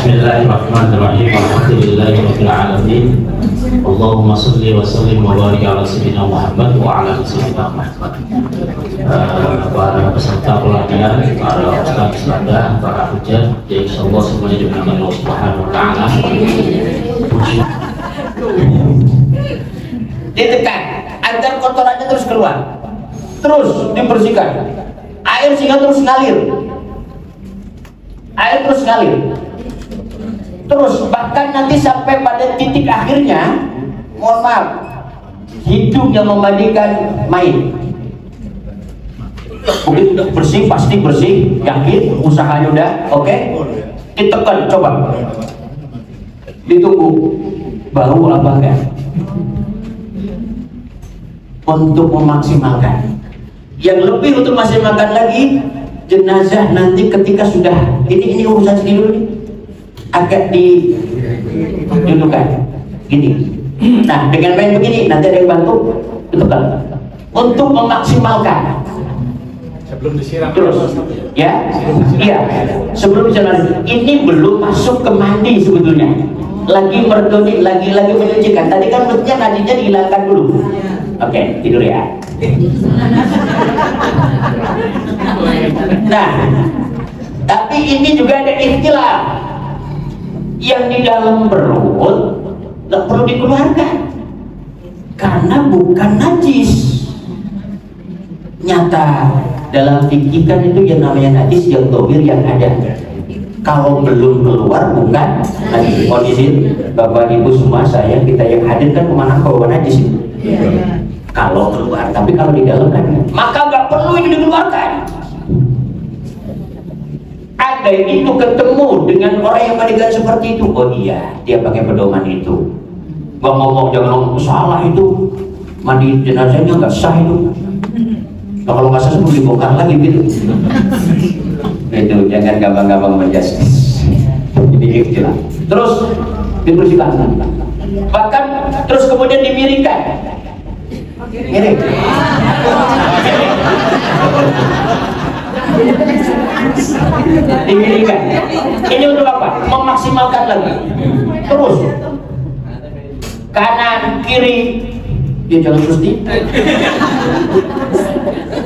Bismillahirrahmanirrahim. Alhamdulillahirabbil alamin. Allahumma shalli wa sallim wa barik ala sayyidina Muhammad wa ala ali sayyidina Muhammad. Para peserta pelatihan, para ustaz, para hujjah, insyaallah semuanya dimuliakan Allah Subhanahu wa taala. Ditekan agar kotorannya terus keluar, terus dibersihkan. Air sehingga terus ngalir, air terus ngalir, terus bahkan nanti sampai pada titik akhirnya, mohon maaf, hidung yang memandikan mayit. Begitu udah bersih, pasti bersih, yakin, usahanya udah oke, ditekan, coba ditunggu bau apa enggak, untuk memaksimalkan. Yang lebih untuk maksimalkan lagi, jenazah nanti ketika sudah ini urusan sini dulu nih, agak didudukan gini. Nah, dengan main begini nanti ada yang bantu, betul kan? Untuk memaksimalkan. Sebelum disiram terus ya, iya, sebelum disiram. Ini belum masuk ke mandi sebetulnya, lagi merdoni, lagi menyucikan. Tadi kan menurutnya nantinya dihilangkan dulu. Oke, tidur ya. Nah, tapi ini juga ada ikhtilaf. Yang di dalam perut nggak perlu dikeluarkan karena bukan najis. Nyata dalam fikih kan itu yang namanya najis yang dhahir yang ada. Kalau belum keluar bukan najis. Kondisi Bapak Ibu semua, saya kita yang hadir kan kemana bawa najis itu. Kalau keluar, tapi kalau di dalam kan, maka nggak perlu ini dikeluarkan. Ada itu ketemu dengan orang yang mandikan seperti itu, oh iya, dia pakai pedoman itu. Nggak ngomong, jangan ngomong salah itu, mandi jenazahnya nggak sah itu. Nah, kalau nggak sah sebelum dibongkar lagi gitu. Itu jangan gampang-gampang menjustis. Ini ikhtilaf. Terus dibersihkan, bahkan terus kemudian dimiringkan. Miring. Dimiringkan. Ini untuk apa? Memaksimalkan lagi. Terus kanan kiri, ya jangan susti.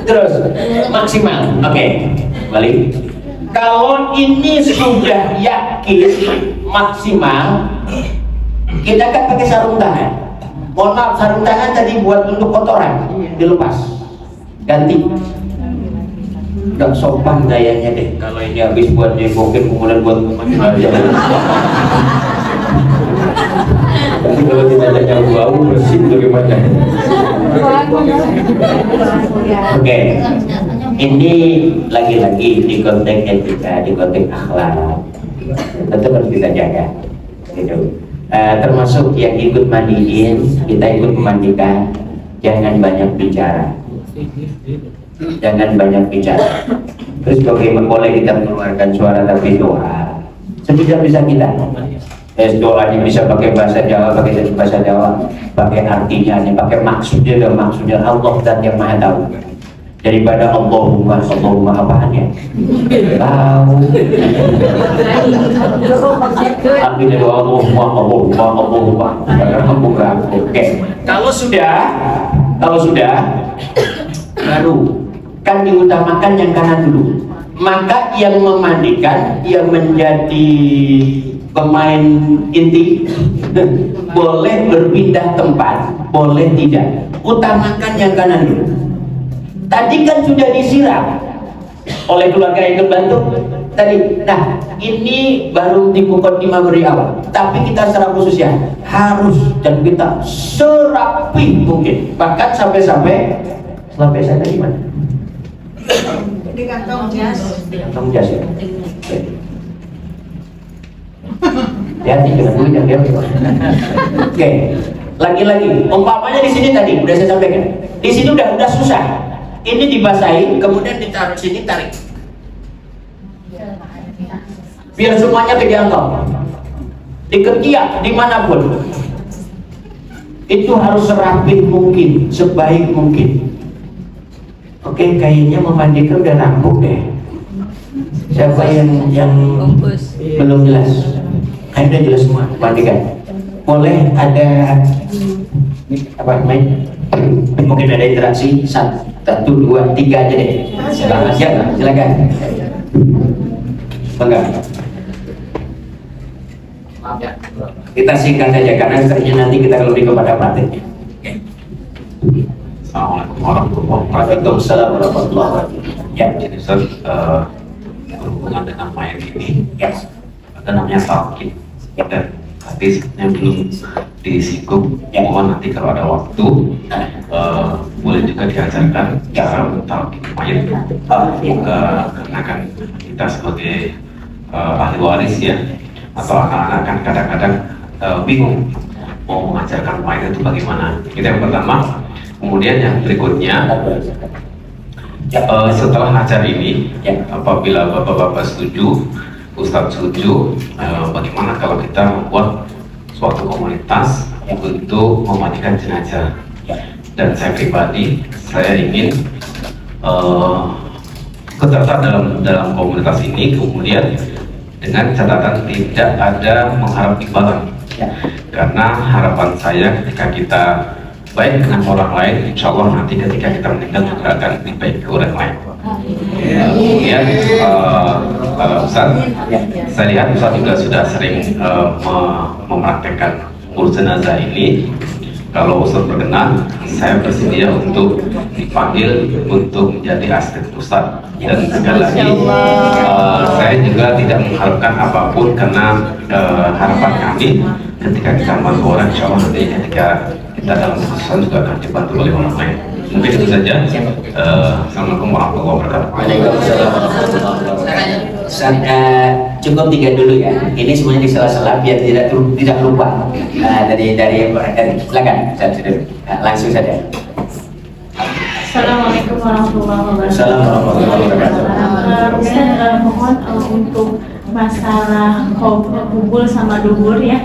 Terus maksimal. Oke, balik. Kalau ini sudah yakin maksimal, kita akan pakai sarung tangan. Mohon maaf, sarung tangan tadi buat untuk kotoran, dilepas, ganti. Udah sopan gayanya deh. Kalau ini habis buat jenggokin, kemudian buat kumatin aja. Tapi kalau tidak ada yang bau bersih bagaimana? Oke, ini lagi-lagi di konteks etika, di konteks akhlak, tentu harus kita jaga. Gitu. Termasuk yang ikut mandiin, kita ikut memandikan, jangan banyak bicara, jangan banyak bicara. Terus bagaimana boleh kita mengeluarkan suara tapi doa sebisa bisa kita. Doanya bisa pakai bahasa Jawa, pakai bahasa Jawa, pakai artinya, pakai maksudnya dan maksudnya Allah dan yang Maha Tahu. Daripada Allahumma apaan ya? Tahu. Artinya doa Allahumma. Oke. Kalau sudah baru kan diutamakan yang kanan dulu. Maka yang memandikan, yang menjadi pemain inti boleh berpindah tempat, boleh tidak. Utamakan yang kanan dulu. Tadi kan sudah disiram oleh keluarga yang terbantu tadi. Nah, ini baru di mukadimah beri awal. Tapi kita secara khusus ya harus, dan kita serapi mungkin. Bahkan sampai saya tadi mana? Di kantong jas. Kantong jas ya. Hati-hati dengan duit yang dia. Oke. Lagi-lagi, umpamanya di sini tadi udah saya sampaikan. Di sini udah susah. Ini dibasahi, kemudian ditaruh sini, tarik. Biar semuanya kejangkau. Di ketiak, dimanapun. Itu harus serapih mungkin, sebaik mungkin. Oke, kayaknya memandikan udah rampung deh. Siapa yang belum jelas? udah jelas semua, mandikan. Boleh ada apa main? Mungkin ada interaksi 1, 2, 3 aja deh. Silakan. Bangga. Kita singkat saja karena ternyata nanti kita lebih kepada prakteknya. Assalamualaikum warahmatullahi wabarakatuh. Waalaikumsalam warahmatullahi wabarakatuh. Ya, Jadi Ustaz, berhubungan dengan mayat ini, ya, ada namanya talqin. Dan hadisnya belum disinggung. Mohon nanti kalau ada waktu, boleh juga diajarkan cara talqin mayat. Karena kan kita sebagai ahli waris ya, atau anak-anak kan kadang-kadang bingung mau mengajarkan mayat itu bagaimana. Itu yang pertama. Kemudian yang berikutnya, setelah acara ini, apabila bapak-bapak setuju, Ustadz setuju, bagaimana kalau kita membuat suatu komunitas untuk memandikan jenazah? Dan saya pribadi, saya ingin ketertarikan dalam komunitas ini, kemudian dengan catatan tidak ada mengharap imbalan. Karena harapan saya ketika kita baik dengan orang lain, insya Allah nanti ketika kita meninggal juga akan dibaiki orang lain. Kemudian Ustaz, saya lihat Ustaz juga sudah sering mempraktekkan urus jenazah ini. Kalau Ustaz berkenan, saya bersedia untuk dipanggil untuk menjadi asisten Ustaz. Dan sekali lagi, saya juga tidak mengharapkan apapun karena harapan kami ketika kita membantu orang, insya Allah nanti ketika kita dalam kesusahan juga akan dibantu oleh orang lain. Mungkin itu saja. Assalamualaikum warahmatullahi wabarakatuh. Waalaikumsalam warahmatullahi wabarakatuh. Cukup 3 dulu ya. Ini semuanya di sela-sela biar tidak lupa. Dari silakan. Langsung saja. Assalamualaikum warahmatullahi wabarakatuh. Assalamualaikum warahmatullahi wabarakatuh. Ustaz, mohon untuk masalah kubul sama dubur ya,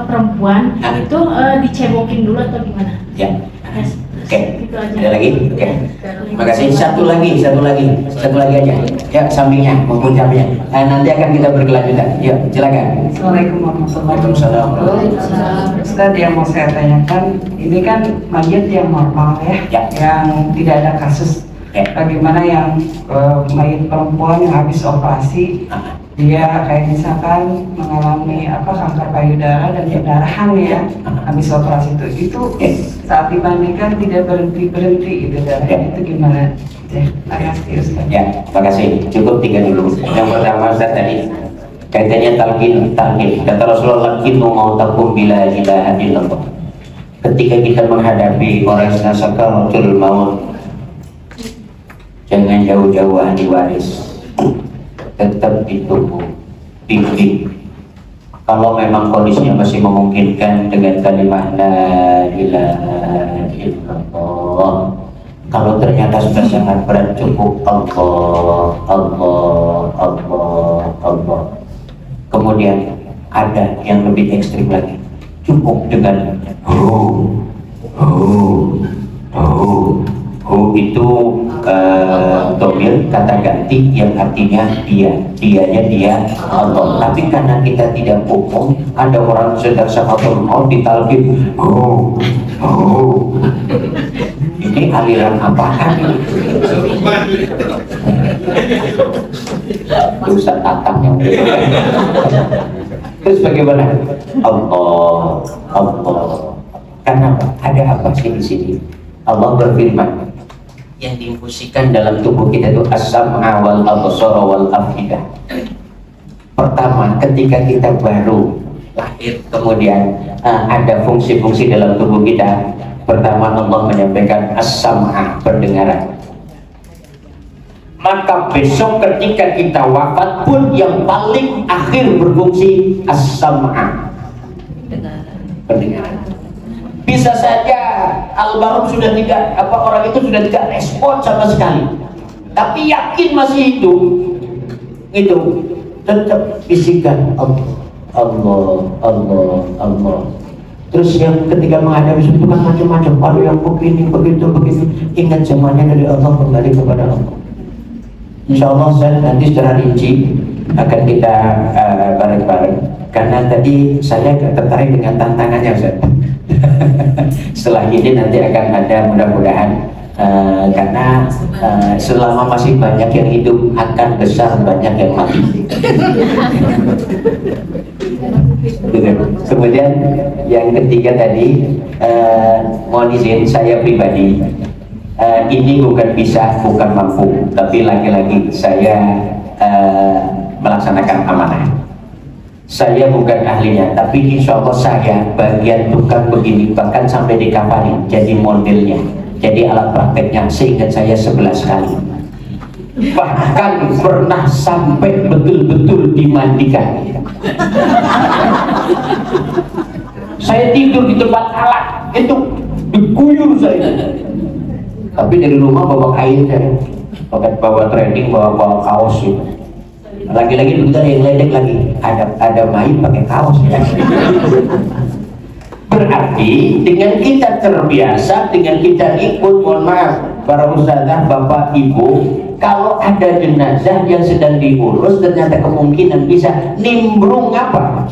perempuan itu dicebokin dulu atau gimana? Ya. Yes. Oke. Gitu aja. Ada lagi? Oke. Terima kasih. Satu lagi aja. Ya, sampingnya maupun sampingnya. Nanti akan kita berkelanjutan. Yuk, silakan. Assalamualaikum warahmatullahi Waalaikumsalam. wabarakatuh. Ustaz, yang mau saya tanyakan, ini kan mayat yang normal ya, yang tidak ada kasus. Bagaimana yang mayat perempuan yang habis operasi, dia kayak misalkan mengalami kanker payudara dan pendarahan ya, habis operasi itu saat dimandikan tidak berhenti gitu darahnya, itu gimana? Terima kasih Ustaz. Ya, terima kasih. Cukup 3 dulu. Yang pertama Ustaz tadi kaitannya talqin. Kata Rasulullah, "Lakinnu mautakum bila ilaha illallah." Ketika kita menghadapi orang yang sakaratul maut, jangan jauh-jauh ahli waris, tetap ditunggu, bimbing. Kalau memang kondisinya masih memungkinkan dengan kalimat la ilaha illallah. Kalau ternyata sudah sangat berat, cukup Allah. Kemudian ada yang lebih ekstrim lagi, cukup dengan itu domir kata ganti yang artinya dianya Allah. Tapi karena kita tidak hukum, ada orang sedang sakaratul maut ditalqin ini aliran apaan? Dosa tatang yang terus bagaimana? Allah. Karena ada apa sih di sini? Allah berfirman, yang diinfusikan dalam tubuh kita itu as-sam'a wal absara wal afidah. Pertama, ketika kita baru lahir, kemudian ada fungsi-fungsi dalam tubuh kita. Pertama, Allah menyampaikan as-sam'a, pendengaran. Maka besok ketika kita wafat pun yang paling akhir berfungsi as-sam'a, pendengaran. Bisa saja almarhum sudah tidak orang itu sudah tidak respon sama sekali, tapi yakin masih hidup, itu tetap bisikan Allah. Terus yang ketika menghadapi itu kan macam-macam, ada yang begini begitu. Ingat zamannya dari Allah, kembali kepada Allah. Insya Allah nanti secara rinci akan kita bareng-bareng karena tadi saya tertarik dengan tantangannya Ustaz. Setelah ini nanti akan ada mudah-mudahan karena selama masih banyak yang hidup akan besar banyak yang mati. Kemudian yang ketiga tadi mohon izin saya pribadi ini bukan bisa, bukan mampu, tapi lagi-lagi saya melaksanakan amanah. Saya bukan ahlinya, tapi insya Allah saya bagian tukang begini, bahkan sampai dikapani jadi modelnya, jadi alat prakteknya. Seingat saya 11 kali, bahkan pernah sampai betul-betul dimandikan. Saya tidur di tempat alat itu diguyur saya, tapi dari rumah bawa kain saya, bawa training, bawa kaos itu. Lagi-lagi begitu ada yang ledek lagi, ada main pakai kaos ya. Berarti dengan kita terbiasa, dengan kita ikut, mohon maaf para ustazah, bapak, ibu, kalau ada jenazah yang sedang diurus, ternyata kemungkinan bisa nimbrung apa?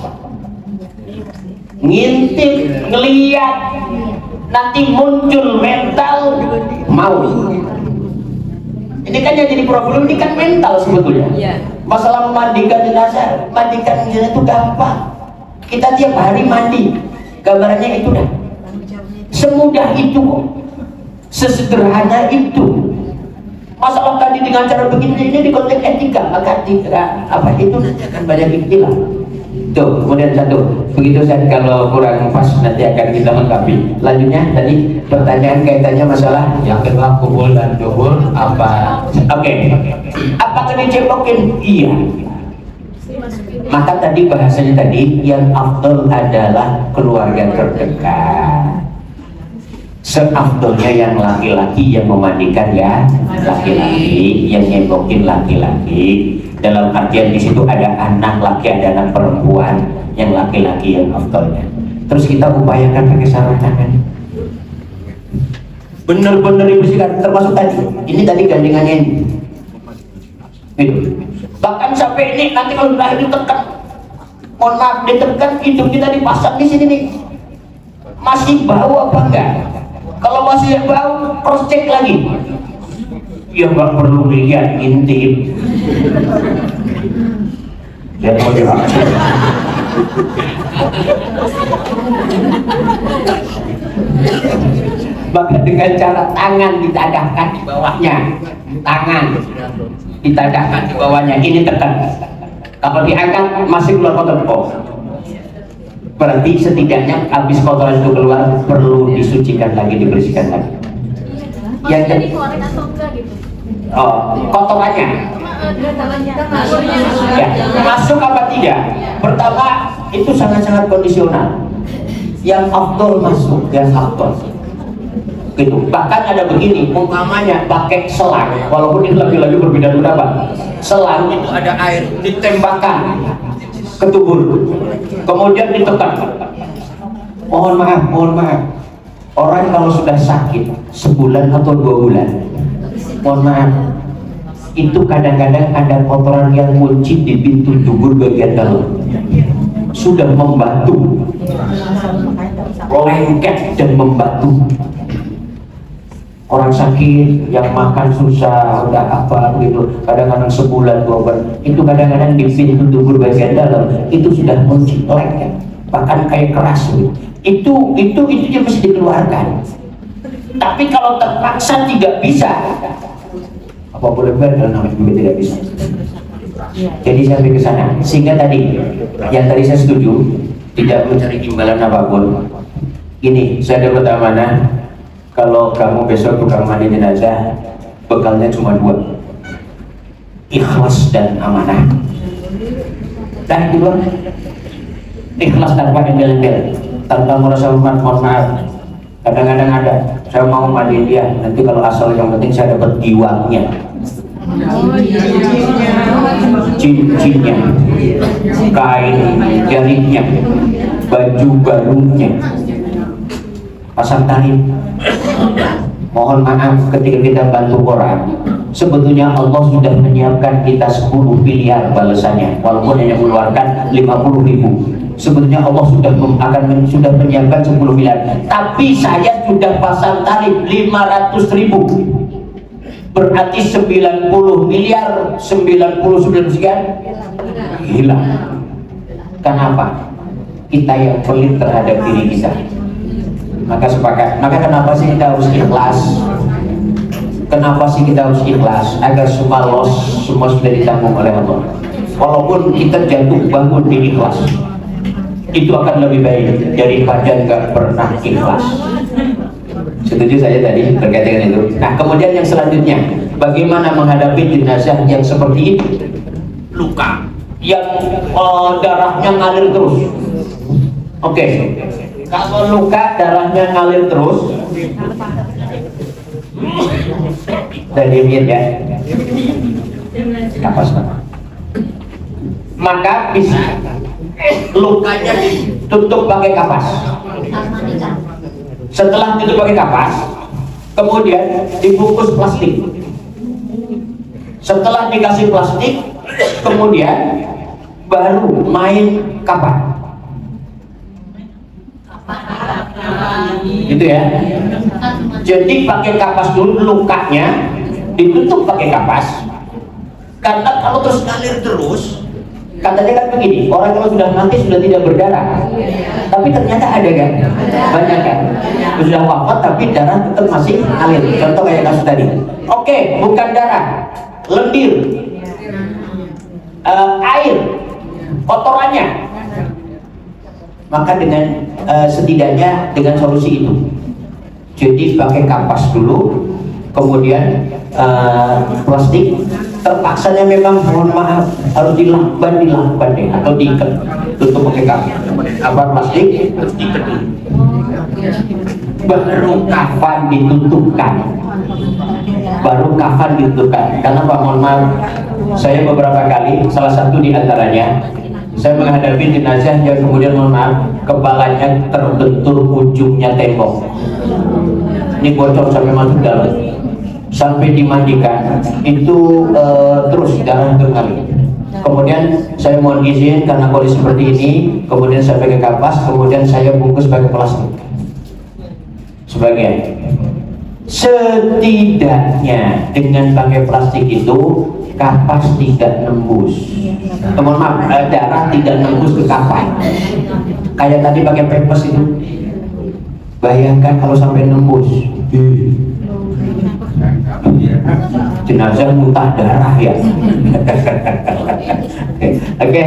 Ngintip, ngeliat, nanti muncul mental mau. Ini kan yang jadi problem, ini kan mental sebetulnya. Masalah memandikan jenazah, mandikan jenazah itu gampang. Kita tiap hari mandi, gambarannya itu dah. Semudah itu kok, sesederhana itu. Masalah tadi dengan cara begini ini di konteks etika, maka apa itu nanti akan banyak istilah. Tuh, kemudian satu, begitu Ustaz, kalau kurang pas nanti akan kita lengkapi. Lanjutnya tadi pertanyaan kaitannya masalah yang kedua kubul dan dubur apa? Oke. Apakah dicebokin? Iya. Maka tadi bahasanya tadi yang afdal adalah keluarga terdekat. Seafdalnya yang laki-laki yang memandikan ya laki-laki, yang nyebokin laki-laki. Dalam artian di situ ada anak laki, ada anak perempuan, yang laki-laki yang afdalnya. Terus kita upayakan pakai sarung tangan. Bener-bener dibersihkan, termasuk tadi. Ini tadi gandengannya ini. Bahkan sampai ini nanti kalau sudah ditekan, mohon maaf, ditekan hidung kita dipasang di sini nih. Masih bau apa enggak? Kalau masih bau, cross check lagi. Ya nggak perlu dilihat, intip. Ya mau dihajar. Maka dengan cara tangan ditadahkan di bawahnya, tangan ditadahkan di bawahnya, ini tekan. Kalau diangkat masih keluar kotoran, berarti setidaknya habis kotoran itu keluar perlu disucikan lagi, dibersihkan lagi. Yang dikeluarin atau enggak gitu? Oh, kotorannya. Ya, masuk apa tidak? Pertama itu sangat-sangat kondisional. Yang afdol masuk, yang afdol. Gitu. Bahkan ada begini, umpamanya pakai selang, walaupun ini lagi-lagi berbeda pendapat. Selang itu ada air, ditembakkan ke tubuh, kemudian ditekan. Mohon maaf. Orang kalau sudah sakit sebulan atau 2 bulan, mohon maaf, itu kadang-kadang ada kotoran yang muncul di pintu dubur bagian dalam, sudah membatu, lengket dan membatu. Orang sakit yang makan susah, udah apa begitu, kadang-kadang sebulan 2 bulan, itu kadang-kadang di pintu dubur bagian dalam itu sudah muncul lengket, bahkan kayak keras gitu. Itu dia mesti dikeluarkan. Tapi kalau terpaksa tidak bisa, apa boleh buat kalau namanya juga tidak bisa. Jadi sampai ke sana. Sehingga tadi yang tadi saya setuju, tidak mencari imbalan apapun. Ini saya dapat amanah, kalau kamu besok tukang mandi jenazah, bekalnya cuma 2, ikhlas dan amanah. Dan kedua, ikhlas tanpa embel-embel, tanpa merasa mohon maaf. Kadang-kadang ada, saya mau mandi dia, nanti kalau asal yang penting saya dapat diwangnya, cincinnya, kain jarinya, baju barunya, pasang tali. Mohon maaf, ketika kita bantu orang, Sebetulnya Allah sudah menyiapkan kita 10 miliar balasannya, walaupun hanya mengeluarkan 50.000. Sebetulnya Allah sudah menyiapkan 10 miliar. Tapi saya sudah pasang tarif 500.000. Berarti 90 miliar 99 sekian hilang. Kenapa? Kita yang pelit terhadap diri kita. Maka sepakat. Maka kenapa sih kita harus ikhlas? Kenapa sih kita harus ikhlas? Agar semua loss, semua sudah ditanggung oleh Allah. Walaupun kita jatuh bangun di ikhlas, itu akan lebih baik daripada nggak pernah ikhlas. Setuju saya tadi terkait dengan itu. Nah, kemudian yang selanjutnya, bagaimana menghadapi jenazah yang seperti itu? Luka, yang darahnya ngalir terus. Oke, kalau luka darahnya ngalir terus, dan dimin ya, kapas. Maka bisa lukanya ditutup pakai kapas. Setelah ditutup pakai kapas, kemudian dibungkus plastik. Setelah dikasih plastik, kemudian baru main kapan. Gitu ya. Jadi pakai kapas dulu, lukanya ditutup pakai kapas. Karena kalau terus ngalir terus, katanya kan begini, orang kalau sudah mati sudah tidak berdarah. Tapi ternyata ada kan? Banyak kan? Sudah wafat tapi darah tetap masih ngalir. Contoh kayak kasus tadi. Oke, bukan darah, lendir, air, kotorannya. Maka dengan setidaknya dengan solusi itu, jadi pakai kapas dulu, kemudian plastik. Terpaksanya memang mohon maaf harus dilakban deh, atau diikat, tutup pakai kapas, plastik, terus diikat dulu. Baru kafan ditutupkan. Karena Pak, mohon maaf, saya beberapa kali, salah satu di antaranya, saya menghadapi jenazah yang kemudian mohon maaf kepalanya terbentur ujungnya tembok. Ini bocor sampai masuk dalam, sampai dimandikan itu terus darah mengalir. Kemudian saya mohon izin karena kondisi seperti ini, kemudian saya pakai kapas, kemudian saya bungkus pakai plastik sebagian. Setidaknya dengan pakai plastik itu kapas tidak nembus, mohon maaf, darah tidak nembus ke kapas. Kayak tadi pakai pempes itu, bayangkan kalau sampai nembus, jenazah muntah darah ya. Oke,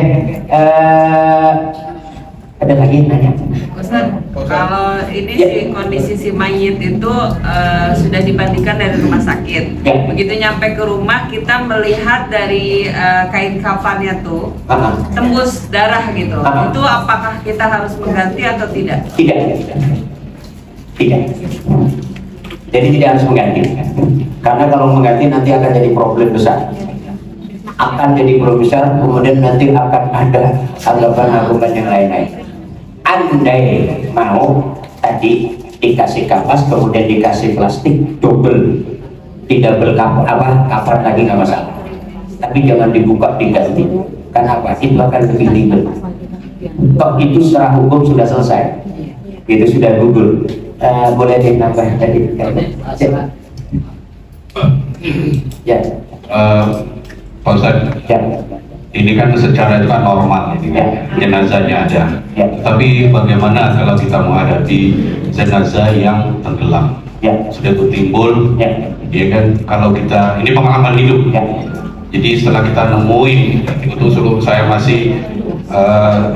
ada lagi nanya? Ustaz, kalau ini si kondisi si mayit itu sudah dibandingkan dari rumah sakit. Begitu nyampe ke rumah kita melihat dari kain kafannya tuh tembus darah gitu. Itu apakah kita harus mengganti atau tidak? Tidak. Jadi tidak harus mengganti. Karena kalau mengganti nanti akan jadi problem besar. Kemudian nanti akan ada anggapan yang lain-lain. Andai mau tadi dikasih kapas kemudian dikasih plastik double, tidak kafan lagi nggak masalah. Tapi jangan dibuka diganti. Kenapa? Itu akan lebih ribet. Toh itu secara hukum sudah selesai. Itu sudah gugur. Boleh ditambah tadi? Ya. Pak Ustadz, ini kan secara itu kan normal, ini kan jenazahnya ada. Tapi bagaimana kalau kita menghadapi jenazah yang tenggelam, sudah tertimbul, ya kan? Kalau kita ini pengalaman hidup, jadi setelah kita nemuin, itu sebelum saya masih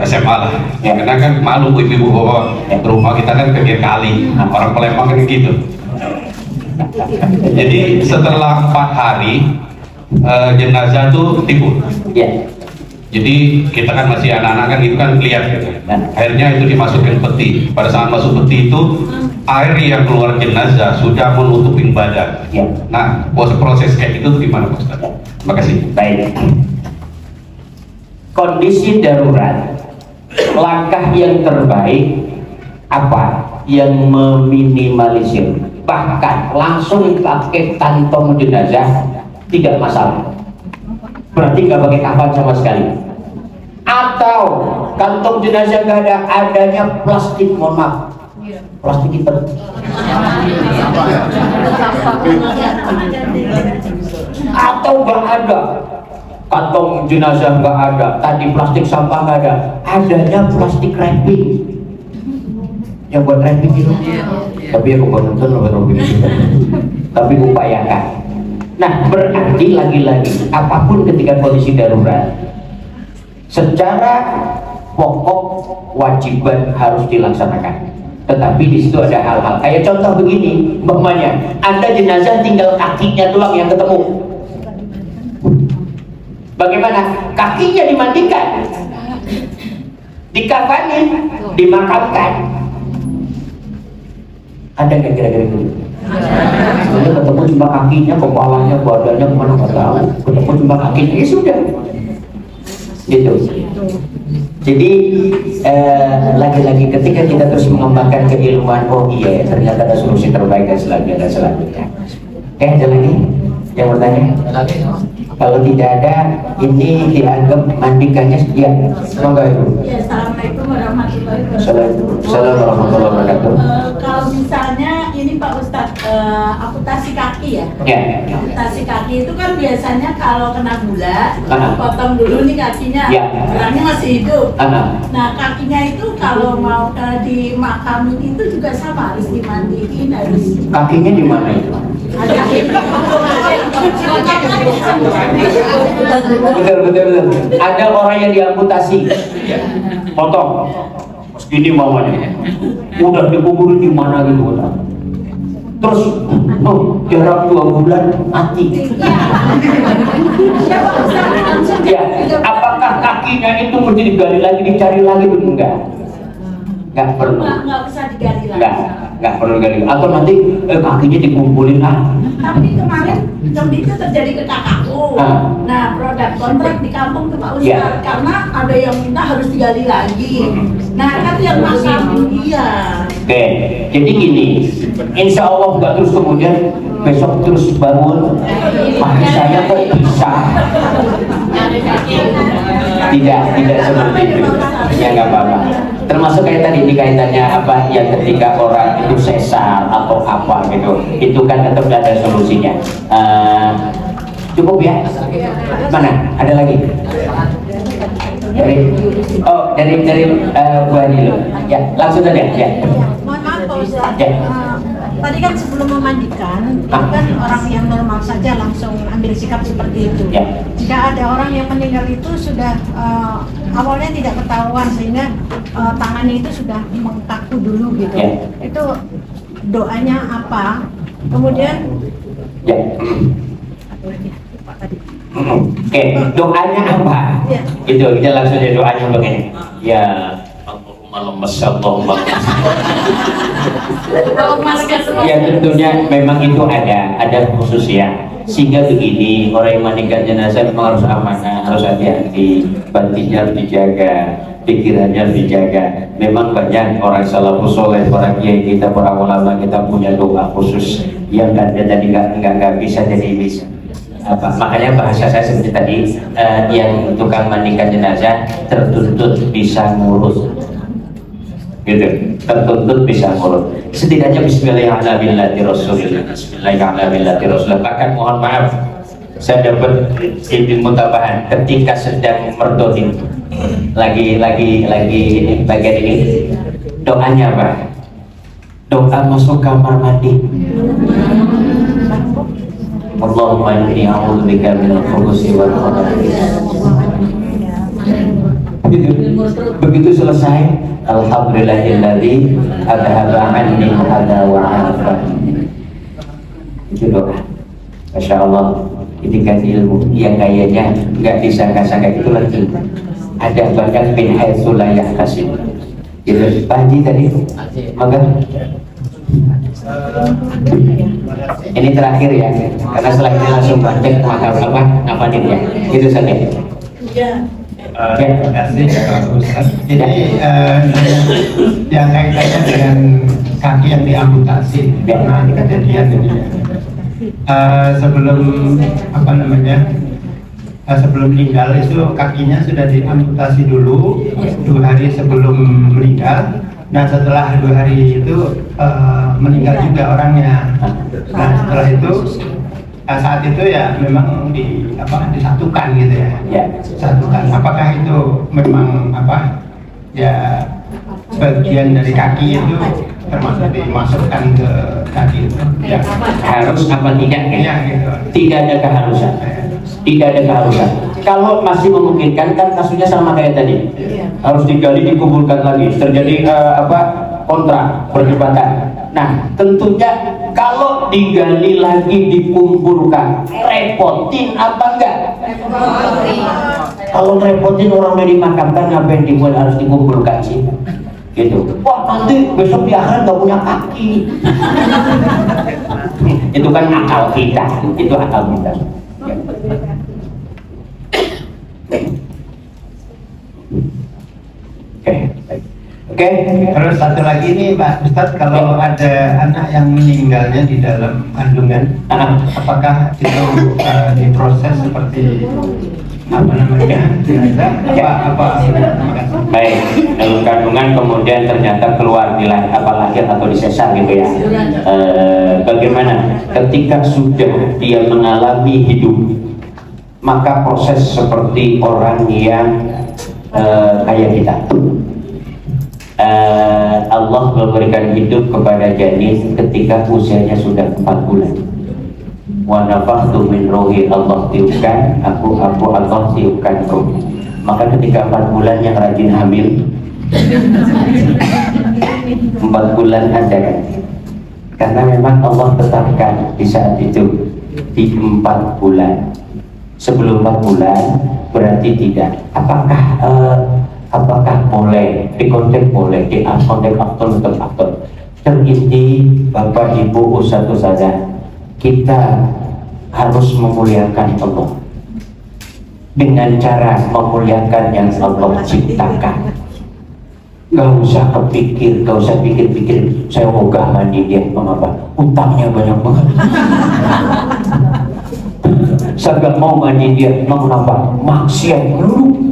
SMA lah, karena kan malu ibu-ibu bawa rumah kita kan pinggir kali, orang Palembang kan gitu. Jadi setelah 4 hari jenazah itu timbul. Jadi kita kan masih anak-anak kan itu kan lihat gitu. Akhirnya itu dimasukin peti. Pada saat masuk peti itu air yang keluar jenazah sudah menutupin badan. Nah, proses kayak itu gimana Pak Ustaz? Terima kasih. Baik. Kondisi darurat, langkah yang terbaik apa? Yang meminimalisir, bahkan langsung pakai kantong jenazah tidak masalah. Berarti nggak pakai kafan sama sekali. Atau kantong jenazah nggak ada, adanya plastik, mohon maaf, plastik hitam. Atau nggak ada, kantong jenazah nggak ada, tadi plastik sampah nggak ada, adanya plastik wrapping. Yang buat wrapping itu, tapi aku buat nonton wrapping itu. Tapi upayakan. Nah, berarti lagi-lagi apapun ketika kondisi darurat, secara pokok wajiban harus dilaksanakan. Tetapi di situ ada hal-hal kayak contoh begini, umpamanya Anda jenazah tinggal kakinya doang yang ketemu. Bagaimana? Kakinya dimandikan, dikafanin, dimakamkan. Ada nggak kira-kira gitu? Sebenarnya ketemu cuma kakinya, kepalanya, badannya kemana nggak tahu. Ketemu cuma kakinya, ya sudah. Gitu. Jadi lagi-lagi ketika kita terus mengembangkan keilmuan, oh iya ternyata ada solusi terbaik dan selanjutnya. Ada lagi yang bertanya? Kalau tidak ada, ini dianggap mandikannya ya. Semoga itu. Ya, assalamualaikum warahmatullahi wabarakatuh. Assalamualaikum warahmatullahi wabarakatuh. Kalau misalnya ini Pak Ustadz, amputasi kaki ya? Ya. Amputasi kaki itu kan biasanya kalau kena gula, potong dulu nih kakinya, orangnya masih hidup. Nah kakinya itu kalau mau dimakamin itu juga sama, harus dimandiin, harus. Kakinya di mana itu? Betul. Ada orang yang diamputasi, potong, segini mamanya, udah dikuburin di mana gitu, terus, jarak 2 bulan mati. Ya, apakah kakinya itu mesti digali lagi, dicari lagi, enggak? Nggak perlu. Nggak usah digali lagi. Nggak perlu digali. Atau nanti kakinya dikumpulin Tapi kemarin itu terjadi ke kakakku. Nah, produk kontrak di kampung tuh Pak Ustadz, karena ada yang minta harus digali lagi. Nah, kan yang makam iya. Oke, jadi gini, insya Allah nggak terus kemudian besok terus bangun, mati saya kok bisa. Tidak seperti itu. Ya nggak apa-apa. Termasuk kayak tadi kaitannya apa yang ketika orang itu sesar atau apa gitu, itu kan tetap ada solusinya. Cukup ya? Mana? Ada lagi? Dari Bu Anilo. Ya, langsung saja. Ya. Mohon maaf Pak Ustadz. Ya. Tadi kan sebelum memandikan, itu kan orang yang normal saja langsung ambil sikap seperti itu. Ya. Jika ada orang yang meninggal itu sudah awalnya tidak ketahuan sehingga tangannya itu sudah mengkaku dulu gitu. Ya. Itu doanya apa? Kemudian Ya. Oke, doanya apa? Ya. Itu kita langsung aja doanya begini. Ya, Allahumma ya tentunya memang itu ada khusus ya. Sehingga begini, orang yang mandikan jenazah memang harus amanah, harus hati-hati, batinnya harus dijaga, pikirannya harus dijaga. Memang banyak orang salafus soleh, para kiai kita, para ulama kita punya doa khusus yang tadi nggak bisa jadi bisa. Makanya bahasa saya seperti tadi, yang tukang mandikan jenazah tertuntut bisa ngurus, gitu, tertuntut bisa ngurus. Setidaknya Bismillahirrahmanirrahim. Bahkan mohon maaf, saya dapat ilmu tambahan ketika sedang merdohin, lagi bagian ini, doanya apa? Doa masuk kamar mandi. Allahumma inni a'udzubika minal khubuthi wal khaba'ith. Begitu selesai, alhamdulillahilladzi adhaba 'anni hadza wa 'afani. Itu doa. Masya Allah, ketika ilmu yang kayaknya nggak disangka-sangka itu lagi. Ada bahkan bin haitsu la yahtasib. Gitu, Pak Haji tadi, maka ini terakhir ya, karena setelah ini langsung praktek ngapain ya, itu saja. Ya. Terima kasih Pak Ustaz. Jadi yang kaitannya dengan kaki yang diamputasi, karena kejadian ini sebelum apa namanya sebelum meninggal itu kakinya sudah diamputasi dulu 2 hari sebelum meninggal. Nah setelah 2 hari itu meninggal juga orangnya. Nah setelah itu saat itu ya memang disatukan gitu ya. Disatukan. Apakah itu memang ya bagian dari kaki itu termasuk dimasukkan ke kaki itu? Ya. Harus apa tidak? Ya, gitu. Tidak ada keharusan. Tidak ada keharusan. Kalau masih memungkinkan kan kasusnya sama kayak tadi. Harus digali dikumpulkan lagi. Terjadi kontrak perdebatan. Nah, tentunya kalau digali lagi dikumpulkan, repotin apa enggak? Kalau repotin orang yang dimakamkan, ngapain dibuat harus dikumpulkan sih? Gitu. Wah, nanti besok di akhirat nggak punya kaki. Itu kan akal kita. Itu akal kita. Oke. Terus satu lagi nih Pak Ustadz, kalau ada anak yang meninggalnya di dalam kandungan, apakah itu diproses seperti apa namanya jenazah? Baik, dalam kandungan kemudian ternyata keluar di lahir atau disesar gitu ya. Bagaimana? Ketika sudah dia mengalami hidup, maka proses seperti orang yang kayak kita. Allah memberikan hidup kepada janin ketika usianya sudah 4 bulan. Wa nafakhtu min ruhi, Allah tiupkan aku Allah tiupkan roh. Maka ketika 4 bulan yang rajin hamil 4 bulan ada kan? Karena memang Allah tetapkan di saat itu di 4 bulan. Sebelum 4 bulan berarti tidak. Apakah boleh di kontak, boleh di kontak aktor terinti Bapak Ibu Ustadz saja, kita harus memuliakan Allah dengan cara memuliakan yang Allah ciptakan. Gak usah kepikir, gak usah pikir-pikir saya ogah mandi dia, mengapa utangnya banyak banget. Saya gak mau mandi dia, mengapa maksiat dulu.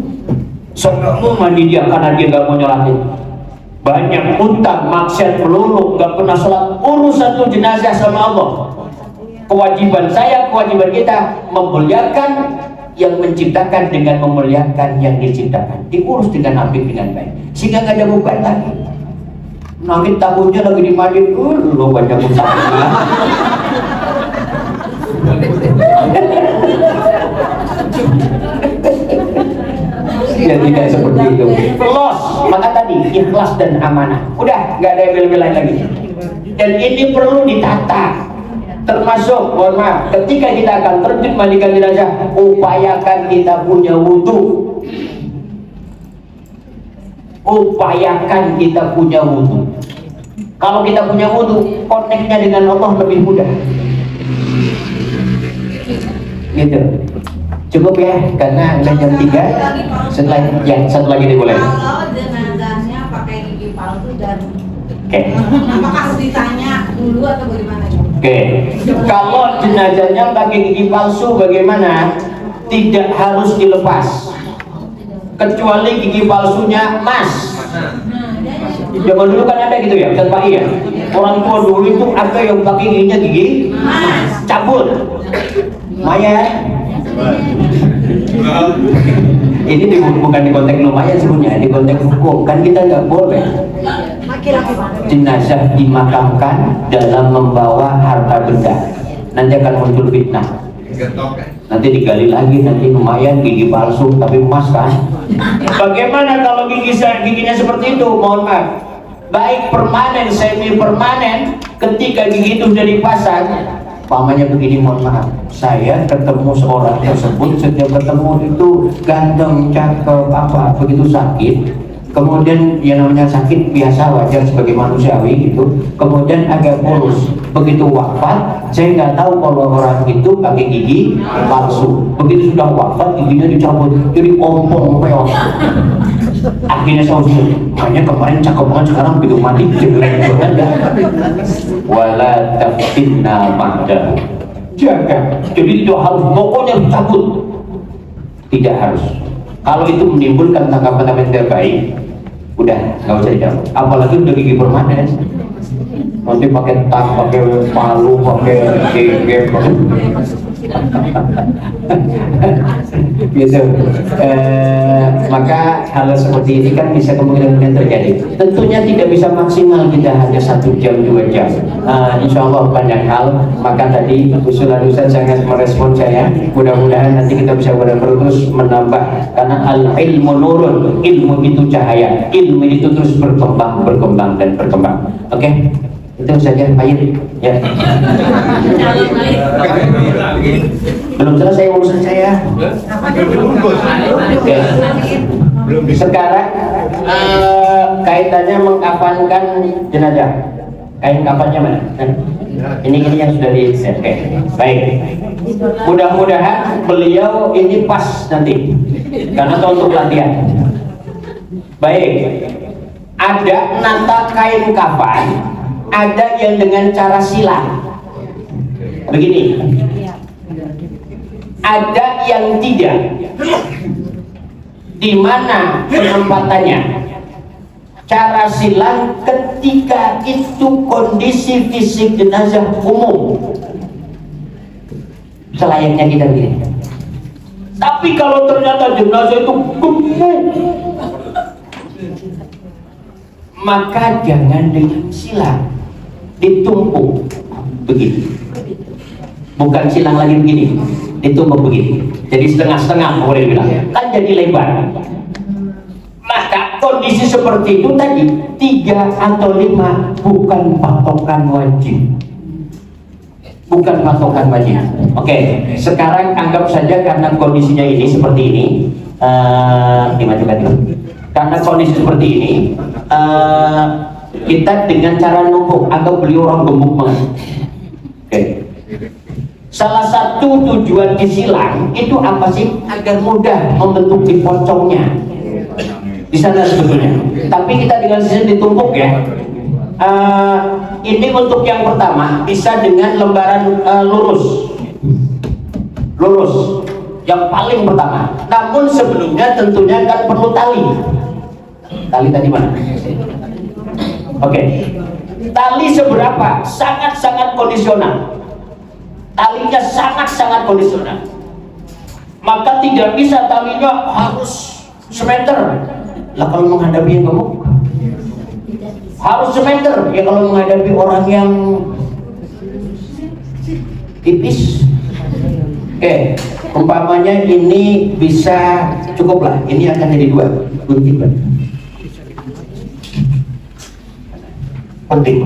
Saya gak mau mandi dia karena dia gak mau nyolatin. Banyak utang, maksiat melulu, gak pernah sholat. Urus satu jenazah sama Allah. Kewajiban saya, kewajiban kita memuliakan yang menciptakan dengan memuliakan yang diciptakan. Diurus dengan apik, dengan baik, sehingga gak ada beban lagi. Nanti tahunnya lagi dimandiin, lo banyak utangnya. Ya tidak seperti itu. Los, maka tadi ikhlas dan amanah. Udah, nggak ada embel-embelan lagi. Dan ini perlu ditata. Termasuk, mohon maaf, ketika kita akan terjun mandikan jenazah, upayakan kita punya wudhu. Upayakan kita punya wudhu. Kalau kita punya wudhu, koneknya dengan Allah lebih mudah. Gitu. Cukup ya, karena udah jam 3. Setelah yang satu lagi nih boleh. Kalau jenazahnya pakai gigi palsu dan apakah harus ditanya dulu atau bagaimana? Kalau jenazahnya pakai gigi palsu bagaimana? Tidak harus dilepas, kecuali gigi palsunya emas. Zaman dulu kan ada gitu ya, Ustaz Pak ya. Orang tua dulu itu ada yang pakai giginya gigi emas, cabut. Lumayan. Ini bukan di konteks lumayan sebenarnya, di konteks hukum kan kita nggak boleh jenazah dimakamkan dalam membawa harta benda. Nanti akan muncul fitnah. Nanti digali lagi, nanti lumayan gigi palsu tapi emas kan. Bagaimana kalau giginya seperti itu? Mohon maaf, baik permanen, semi permanen, ketika gigi itu sudah dipasang. Pamannya begini, mohon maaf, saya ketemu seorang tersebut, setiap ketemu itu ganteng, cakep, apa, begitu sakit. Kemudian yang namanya sakit biasa, wajar sebagai manusiawi gitu. Kemudian agak kurus, begitu wafat, saya nggak tahu kalau orang itu pakai gigi palsu. Begitu sudah wafat, giginya dicabut, jadi ompong peot. Akhirnya saya usul, makanya kemarin cakep banget, sekarang begitu mati jelek banget. Wala taftinna ma'da. jaga. Jadi tidak harus pokoknya dicabut, tidak harus. Kalau itu menimbulkan tangkapan terbaik, udah nggak usah dicabut. Apalagi udah gigi permanen, nanti pakai tas, pakai palu, pakai gigi gitu. Maka hal seperti ini kan bisa kemungkinan terjadi. Tentunya tidak bisa maksimal kita hanya 1 jam 2 jam. Insya Allah banyak hal. Maka tadi usulan Ustaz sangat merespon saya. Mudah-mudahan nanti kita bisa terus menambah, karena al ilmu nurun, ilmu itu cahaya, ilmu itu terus berkembang dan berkembang. Oke? Itu saja Pak Yiri, ya. Belum selesai urusan saya. Oke. Sekarang kaitannya mengkafankan jenazah. Kain kafannya mana? Ini yang sudah di oke. Baik. Mudah-mudahan beliau ini pas nanti, karena itu untuk latihan. Baik. Ada nata kain kafan, ada yang dengan cara silang. Begini. Ada yang tidak, di mana penempatannya. Cara silang ketika itu kondisi fisik jenazah umum, selayaknya kita begini. Tapi kalau ternyata jenazah itu gemuk, maka jangan dengan silang, ditumpuk begini. Bukan silang lagi begini, ditumpuk begini. Jadi setengah-setengah boleh bilang, kan jadi lebar. Maka kondisi seperti itu tadi 3 atau 5 bukan patokan wajib. Bukan patokan wajib. Oke, sekarang anggap saja karena kondisinya ini seperti ini, karena kondisi seperti ini, kita dengan cara numpuk atau beliau orang gemuk banget. Oke. Salah satu tujuan disilang itu apa sih? Agar mudah membentuk di pocongnya. Di sana sebetulnya. Tapi kita dengan sisi ditumpuk ya. Ini untuk yang pertama bisa dengan lembaran lurus. Lurus. Yang paling pertama. Namun sebelumnya tentunya kan perlu tali. Tali tadi mana? Oke. Tali seberapa? Sangat-sangat kondisional. Talinya sangat-sangat kondisional. Maka tidak bisa talinya harus semeter. Lah kalau menghadapi yang gemuk harus semeter. Ya kalau menghadapi orang yang tipis, oke, umpamanya ini bisa cukup lah. Ini akan jadi 2 gunting. Penting.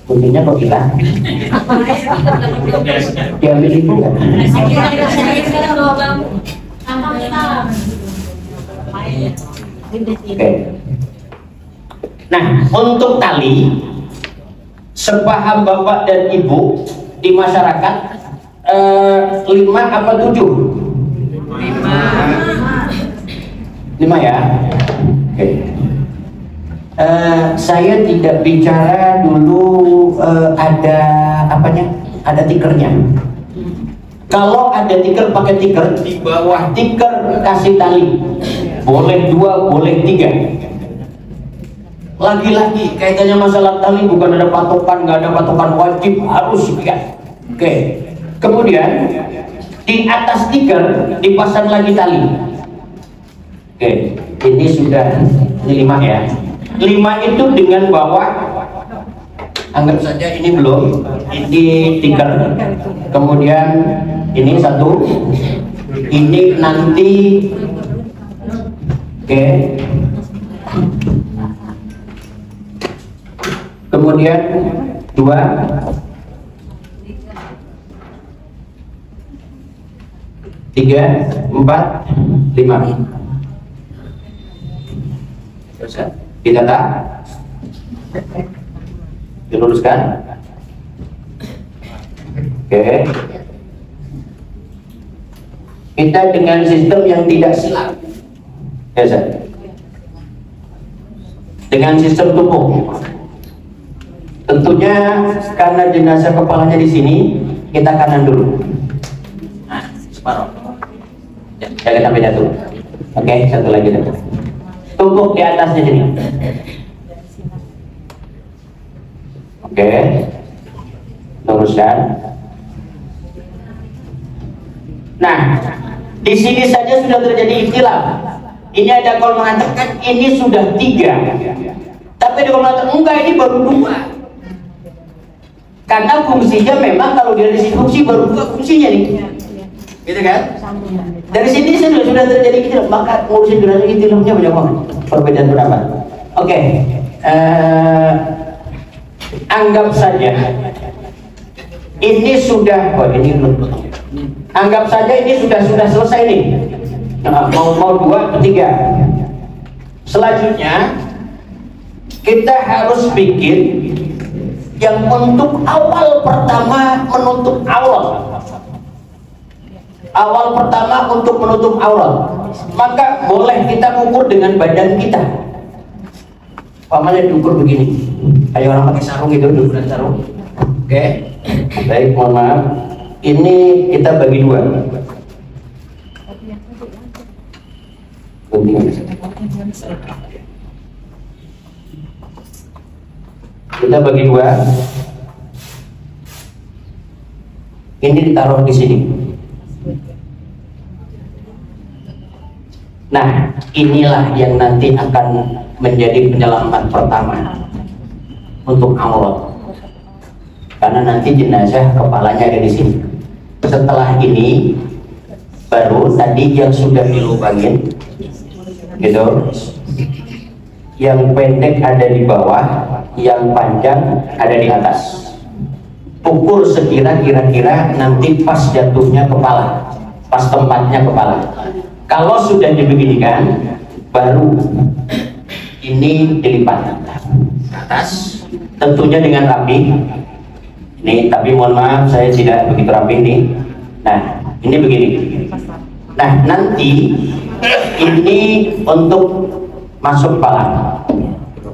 Guntingnya kok hilang? Diambil ibu kan? Oke. Nah, untuk tali, sepaham bapak dan ibu di masyarakat 5 apa 7? 5 ya. Oke. Saya tidak bicara dulu ada apanya, ada tikernya. Kalau ada tiker, pakai tiker, di bawah tiker kasih tali. Boleh 2, boleh 3. Lagi-lagi kaitannya masalah tali bukan ada patokan, nggak ada patokan wajib, harus ya. Oke. Kemudian di atas tiker dipasang lagi tali. Oke, ini sudah ini 5 ya. 5 itu dengan bawah, anggap saja ini belum, ini tiker, kemudian ini 1, ini nanti, oke, kemudian 2, 3, 4, 5. Selesai. Ditata, diluruskan. Oke. Kita dengan sistem yang tidak silang, biasa. Dengan sistem tumpuk. Tentunya karena jenazah kepalanya di sini, Kita kanan dulu. Nah, separuh. Jangan sampai jatuh. Oke, satu lagi dulu. Tumpuk di atasnya sini. Oke. Luruskan. Nah, di sini saja sudah terjadi ikhtilaf. Ini ada kaul mengatakan ini sudah 3. Tapi ada kaul mengatakan enggak, ini baru 2. Karena fungsinya memang kalau dia di sini fungsi baru 2 fungsinya nih, gitu kan? Dari sini sudah terjadi ikhtilaf, maka ngurusin durasi ikhtilafnya banyak banget, perbedaan pendapat. Oke, anggap saja ini sudah, anggap saja ini sudah selesai nih, mau 2 atau 3. Selanjutnya kita harus bikin yang untuk awal pertama menutup aurat. Awal pertama untuk menutup aurat, maka boleh kita ukur dengan badan kita. Pamannya diukur begini, kayak orang pakai sarung gitu, ukuran sarung. Oke, baik, mohon maaf. Ini kita bagi 2. Kita bagi 2. Ini ditaruh di sini. Nah, inilah yang nanti akan menjadi penyelamat pertama untuk aurat. Karena nanti jenazah kepalanya ada di sini. Setelah ini baru tadi yang sudah dilubangin, gitu. Yang pendek ada di bawah, yang panjang ada di atas. Ukur kira-kira nanti pas jatuhnya kepala, pas tempatnya kepala. Kalau sudah dibeginikan, baru ini dilipat ke atas, tentunya dengan rapi. Ini, tapi mohon maaf saya tidak begitu rapi nih. Nah, ini begini. Nah, nanti ini untuk masuk kepala.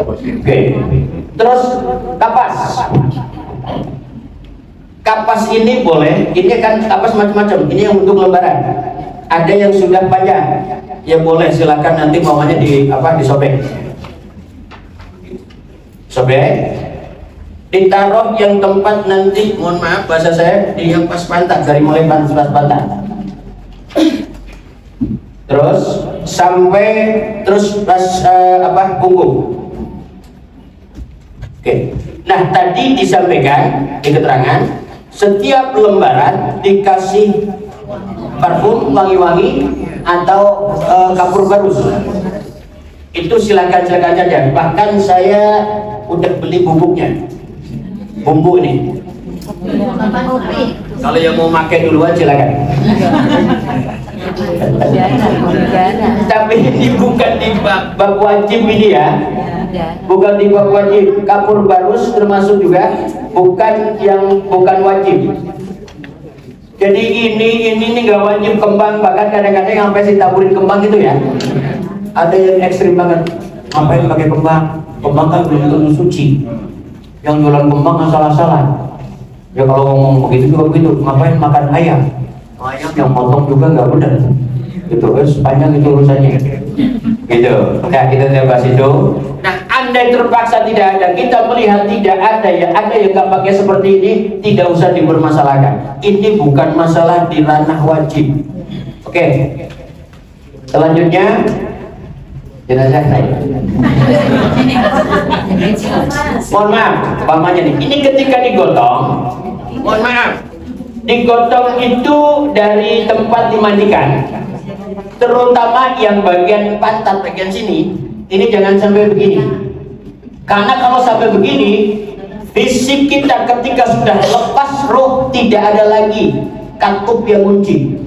Oke. Terus kapas. Kapas ini boleh, ini kan kapas macam-macam. Ini yang untuk lembaran. Ada yang sudah panjang. Ya boleh, silakan nanti maunya disobek. Sobek. Ditaruh yang tempat nanti, mohon maaf bahasa saya, di yang pas pantat, dari mulai pas pantat. Terus sampai pas punggung. Oke. Nah, tadi disampaikan di keterangan setiap lembaran dikasih parfum wangi-wangi atau kapur barus. Itu silakan saja. Bahkan saya udah beli bubuknya. Bumbu ini. Kalau yang mau pakai duluan silakan. Tapi ini bukan di bab wajib ini ya, bukan di bab wajib. Kapur barus termasuk juga bukan wajib. Jadi ini nggak wajib kembang, bahkan kadang-kadang sampai ditaburin kembang gitu ya. Ada yang ekstrim banget, ngapain pakai kembang? Kembang kan belum tentu suci. Yang jualan kembang salah-salah. Ya kalau ngomong begitu juga begitu, ngapain makan ayam? Ayam yang potong juga nggak benar. Gitu, terus panjang itu urusannya. Gitu. Nah, kita bahas itu. Nah, andai terpaksa tidak ada, kita melihat tidak ada yang nggak pakai seperti ini, tidak usah dipermasalahkan. Ini bukan masalah di ranah wajib. Oke. Selanjutnya jenazah saya. Mohon maaf, pamannya nih. Ini ketika digotong, mohon maaf, digotong itu dari tempat dimandikan, terutama yang bagian pantat, bagian sini. Ini jangan sampai begini, karena kalau sampai begini, fisik kita ketika sudah lepas roh tidak ada lagi katup yang kunci,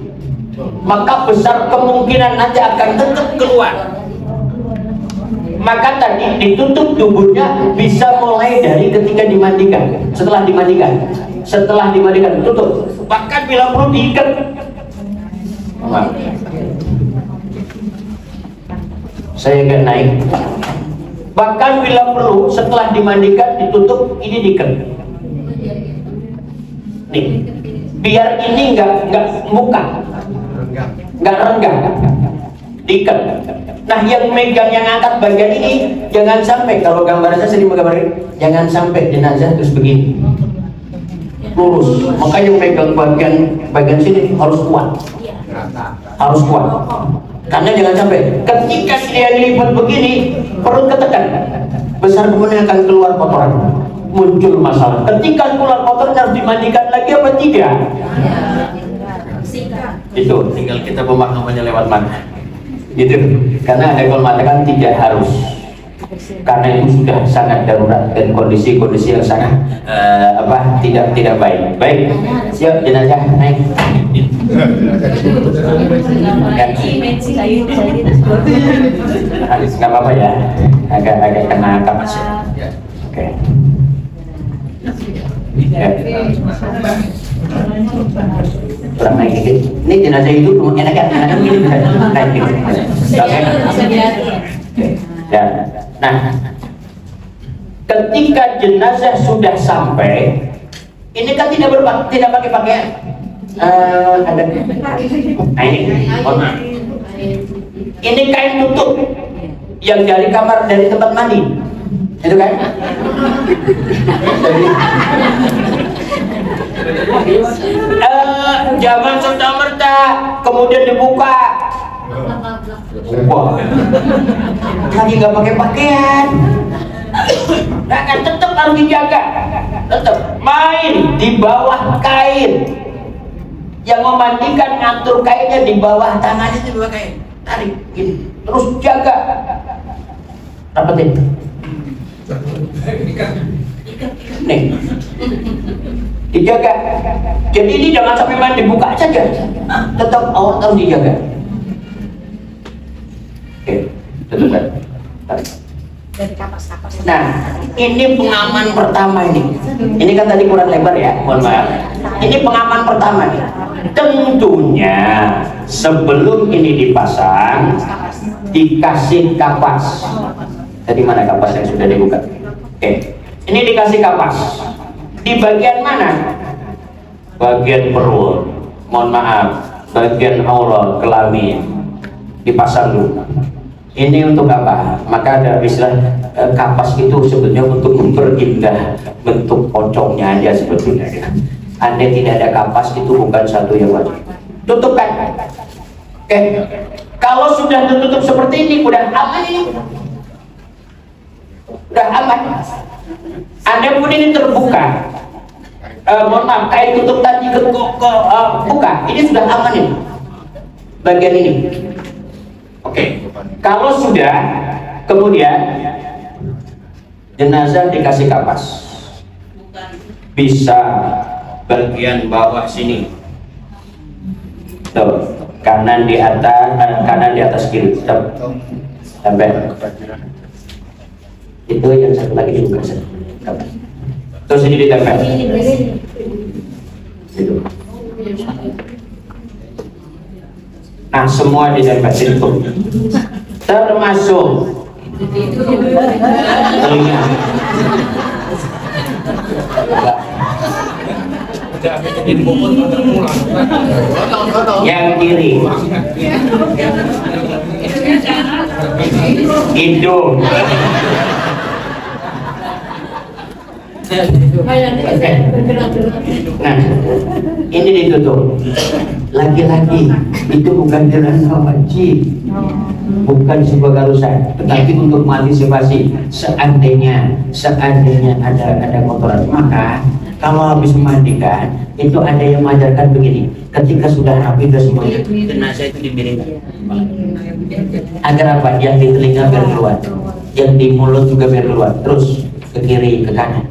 maka besar kemungkinan nanti akan tetap keluar. Maka tadi ditutup tubuhnya bisa mulai dari ketika dimandikan, setelah dimandikan tutup, bahkan bila perlu diikat. Saya akan naik. Bahkan bila perlu setelah dimandikan ditutup, ini diikat. Nih, biar ini nggak buka, nggak renggang, diikat. Nah, yang megang, yang angkat bagian ini jangan sampai, kalau gambar saya sering menggambarkan, jangan sampai jenazah terus begini lurus. Maka yang megang bagian sini harus kuat, harus kuat. Karena jangan sampai ketika dia dilipat begini perut ketekan, besar kemungkinan akan keluar kotoran, muncul masalah. Ketika keluar kotoran harus dimandikan lagi apa tidak? Itu tinggal kita pemahamannya lewat mana. Gitu. Karena ada yang mengatakan tidak harus, karena itu sudah sangat darurat dan kondisi-kondisi yang sangat tidak baik. Baik, siap jenazah naik. Nggak apa-apa ya, agak kena kapas. Oke. Ya. Kurang naik dikit. Ini jenazah itu enak gini bisa naik dikit. Oke. Ya. Nah, ketika jenazah sudah sampai, ini kan tidak pakai pakaian. Ada. Nah ini kain tutup yang dari kamar, dari tempat mandi, itu kan? Jangan serta-merta kemudian dibuka. Wah, lagi nggak pakai pakaian. Nah, kan tetap harus dijaga. Tetap main di bawah kain. Yang memandikan ngatur kainnya di bawah tangannya, itu dua kain. Tarik gini, terus jaga. Rapetin. Nih, dijaga. Jadi ini jangan sampai main dibuka saja. Tetap awak harus dijaga. Oke, tetap. Nah, ini pengaman pertama ini. Ini kan tadi kurang lebar ya, mohon maaf. Ini pengaman pertama nih. Tentunya sebelum ini dipasang, dikasih kapas. Tadi mana kapas yang sudah dibuka? Oke, ini dikasih kapas. Di bagian mana? Bagian perut. Mohon maaf, bagian aurat, kelamin. Dipasang dulu. Ini untuk apa? Maka ada istilah kapas itu sebetulnya untuk memperindah bentuk pocongnya aja sebetulnya. Andai tidak ada kapas itu bukan satu yang wajib. Tutupkan. Oke. Kalau sudah tertutup seperti ini, udah aman ini. Udah aman. Andai pun ini terbuka, mohon maaf, kain tutup tadi buka, ini sudah aman ini. Bagian ini. Oke, kalau sudah, kemudian jenazah dikasih kapas, bisa bagian bawah sini, tuh, kanan di atas kiri, sampai itu yang satu lagi dibuka, terus ini ditempel, gitu. Nah, semua ditempel itu, termasuk telinga. Yang kiri, hidung. Nah, ini ditutup. Lagi-lagi itu bukan jenazah wajib, bukan sebuah keharusan, tetapi untuk mengantisipasi seandainya ada kotoran. Maka kalau habis memandikan itu ada yang mengajarkan begini, ketika sudah rapi dan semuanya, jenazah itu dimiringkan. Agar apa? Yang di telinga biar keluar, yang di mulut juga biar keluar, terus ke kiri, ke kanan.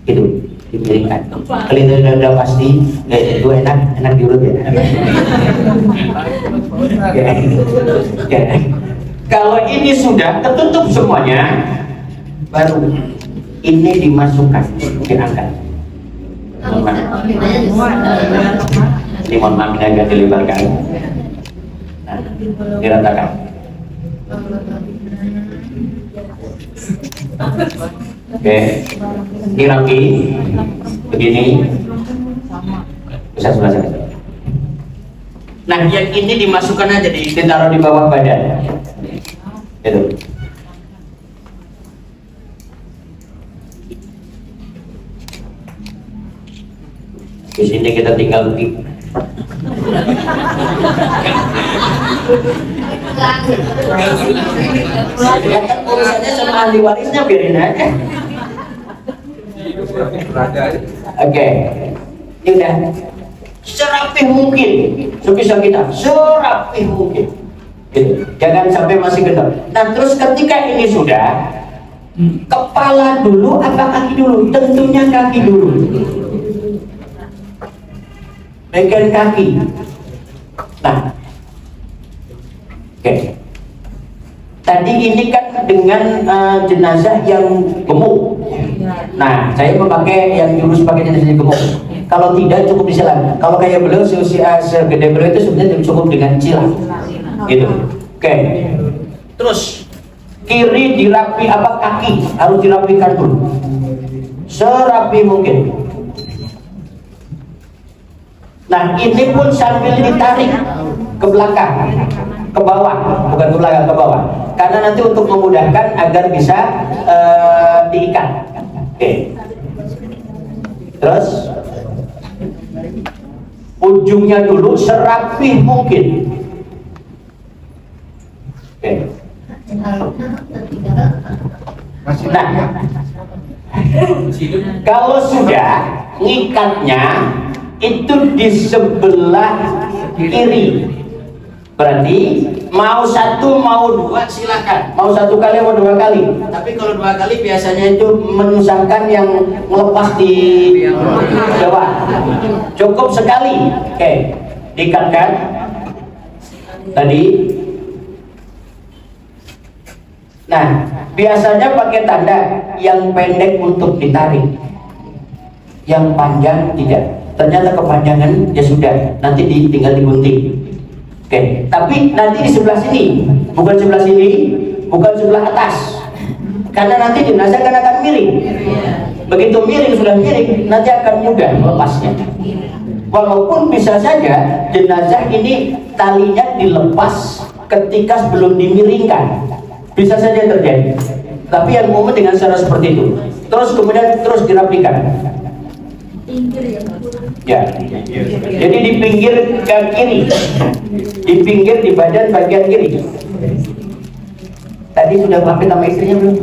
Gitu, dimiringkan. Kalau itu udah pasti, itu enak diurut ya. Kalau ini sudah tertutup semuanya, baru ini dimasukkan, diangkat. Ini mohon maaf, ini agak dilebarkan. Nah, diratakan. Oke, ini rapi begini, Ustaz sebelah sana. Nah, yang ini dimasukkan aja, ditaruh di bawah badan. Itu. Di sini kita tinggal urusannya sama ahli warisnya, biarin aja. Oke, ini udah serapih mungkin, sebisa kita serapih mungkin. Gitu. Jangan sampai masih kendor. Nah, terus ketika ini sudah, kepala dulu apa kaki dulu? Tentunya kaki dulu. Bagian kaki. Nah, oke. Tadi ini kan dengan jenazah yang gemuk. Nah, saya memakai yang jurus pakai jenazah yang gemuk. Kalau tidak cukup disilang. Kalau kayak beliau seusia segede beliau itu sebenarnya cukup dengan silang. Gitu. Oke. Terus kiri dirapi apa kaki harus dirapikan dulu. Serapi mungkin. Nah, ini pun sambil ditarik ke belakang, ke bawah, bukan ke belakang, ke bawah. Karena nanti untuk memudahkan agar bisa diikat. Oke. Terus ujungnya dulu serapih mungkin. Oke. Nah, kalau sudah ngikatnya itu di sebelah kiri, berarti mau satu mau dua silakan, mau satu kali mau dua kali. Tapi kalau dua kali biasanya itu menyusahkan yang melepas di bawah. Cukup sekali. Oke, diikatkan tadi. Nah, biasanya pakai tanda yang pendek untuk ditarik, yang panjang tidak. Ternyata kepanjangan ya sudah, nanti tinggal digunting. Oke, tapi nanti di sebelah sini, bukan sebelah sini, bukan sebelah atas, karena nanti jenazah akan miring. Begitu miring, sudah miring, nanti akan mudah melepasnya. Walaupun bisa saja jenazah ini talinya dilepas ketika sebelum dimiringkan, bisa saja terjadi. Tapi yang umum dengan cara seperti itu. Terus kemudian terus dirapikan. Ya, jadi di pinggir ke kiri, di pinggir di badan bagian kiri. Tadi sudah pamit sama istrinya belum?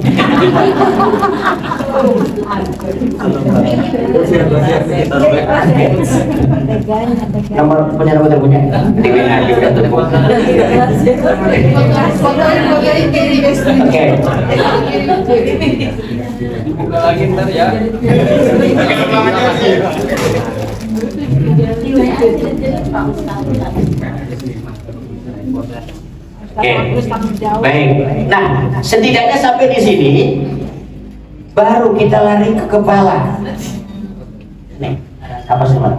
Nomor punya nomor terpunya. Oke. Buka lagi ntar ya. Oke, baik. Nah, setidaknya sampai di sini, baru kita lari ke kepala. Nih, apa sih Mas?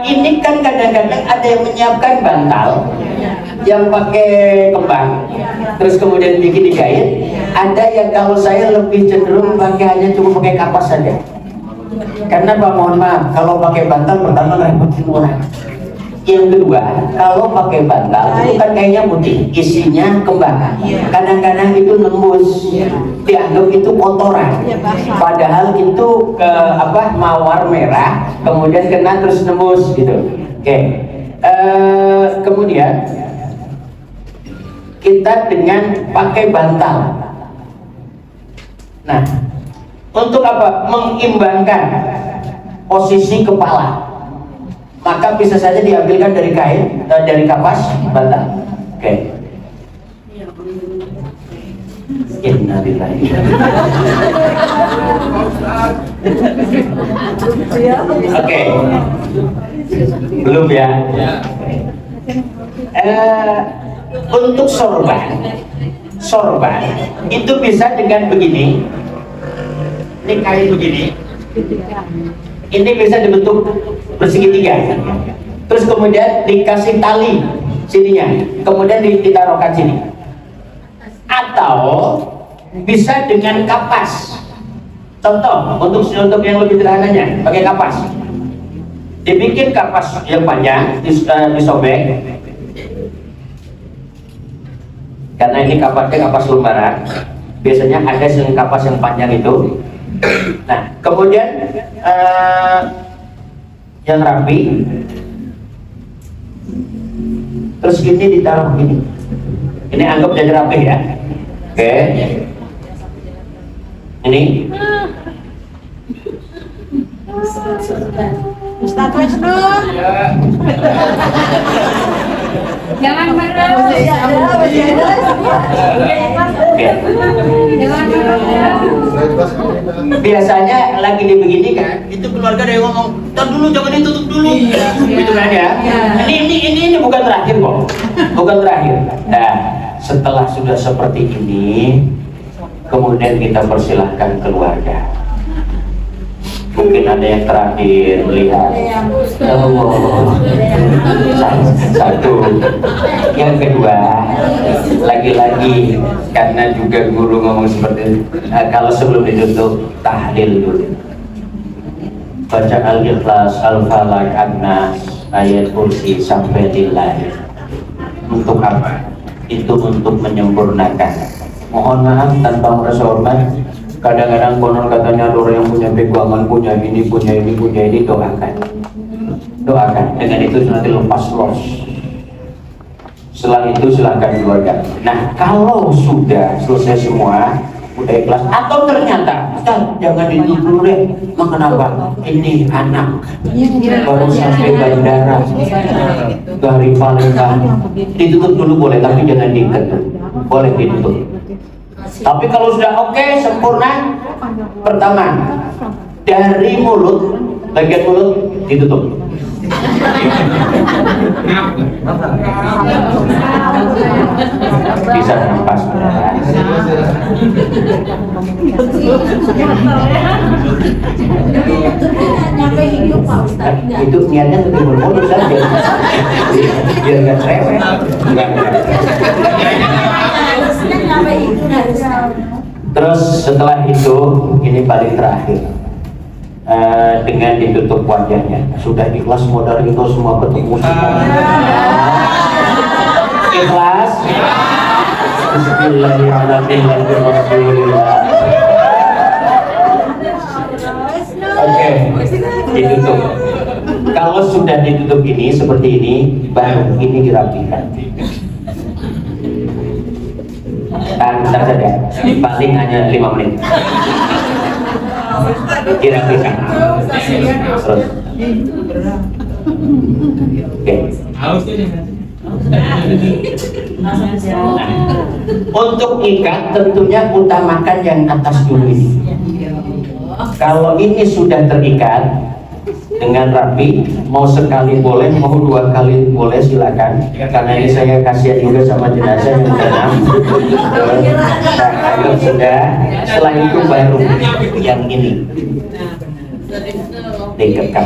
Ini kan kadang-kadang ada yang menyiapkan bantal yang pakai kembang, terus kemudian bikin dijahit. Ada yang kalau saya lebih cenderung pakai hanya cuma pakai kapas saja. Karena Pak, mohon maaf, kalau pakai bantal pertama repotin orang. Yang kedua, kalau pakai bantal itu kan kayaknya putih, isinya kembang. Kadang-kadang itu nembus, dianggap itu kotoran. Padahal itu mawar merah, kemudian kena terus nembus gitu. Oke. Kemudian kita dengan pakai bantal. Nah, untuk apa? Mengimbangkan posisi kepala. Maka bisa saja diambilkan dari kain, dari kapas bantal. Oke. Innalillahi. Oke. Belum ya? Untuk sorban itu bisa dengan begini. Ini kain begini. Ini bisa dibentuk bersegitiga. Terus kemudian dikasih tali sininya, kemudian ditaruhkan sini. Atau bisa dengan kapas. Contoh untuk yang lebih sederhananya pakai kapas. Dibikin kapas yang panjang, disobek. Karena ini kapasnya kapas lembaran. Biasanya ada kapas yang panjang itu. Nah, kemudian yang rapi. Terus ini ditaruh gini. Ini anggap jadi rapi ya. Oke. Ini. Ustaz Wisnu. Jangan marah. Biasanya lagi dibeginikan, itu keluarga ada yang ngomong, "Tar dulu, jangan ditutup dulu." Gitu kan ya. Ini bukan terakhir kok. Bukan terakhir. Nah, setelah sudah seperti ini, kemudian kita persilahkan keluarga. Mungkin ada yang terakhir melihat satu. Yang kedua, lagi-lagi karena juga guru ngomong seperti itu, kalau sebelum ditutup tahlil dulu, baca Al-Ikhlas, Al-Falaq, An-Nas, ayat kursi sampai lillahi. Untuk apa? Itu untuk menyempurnakan. Mohon maaf tanpa merasa hormat, kadang-kadang konon katanya ada orang yang punya pegangan, punya ini, doakan. Dengan itu nanti lepas los. Setelah itu silahkan keluarga. Nah, kalau sudah selesai semua, udah ikhlas, atau ternyata Ustaz, jangan ditutup dulu deh. Kenapa? Ini anak baru sampai bandara dari Palembang. Ditutup dulu boleh, tapi jangan diikat. Boleh ditutup. Tapi kalau sudah oke, sempurna, pertama dari mulut, bagian mulut ditutup. Bisa nafas. Itu niatnya untuk bermulut saja, biar nggak cerewet. Terus setelah itu, ini paling terakhir, dengan ditutup wajahnya. Sudah ikhlas modal itu semua ketemu semua. Ikhlas. Bismillahirrahmanirrahim. Oke, ditutup. Kalau sudah ditutup ini seperti ini, baru ini dirapikan. Bentar saja, paling hanya 5 menit. Dirapikan. Terus. Oke. Nah, untuk ikat tentunya utamakan yang atas dulu ini. Kalau ini sudah terikat dengan rapi, mau sekali boleh, mau 2 kali boleh, silakan. Karena ini saya kasihan juga sama jenazah yang dalam. Kalau sudah, setelah itu baru yang ini diikatkan.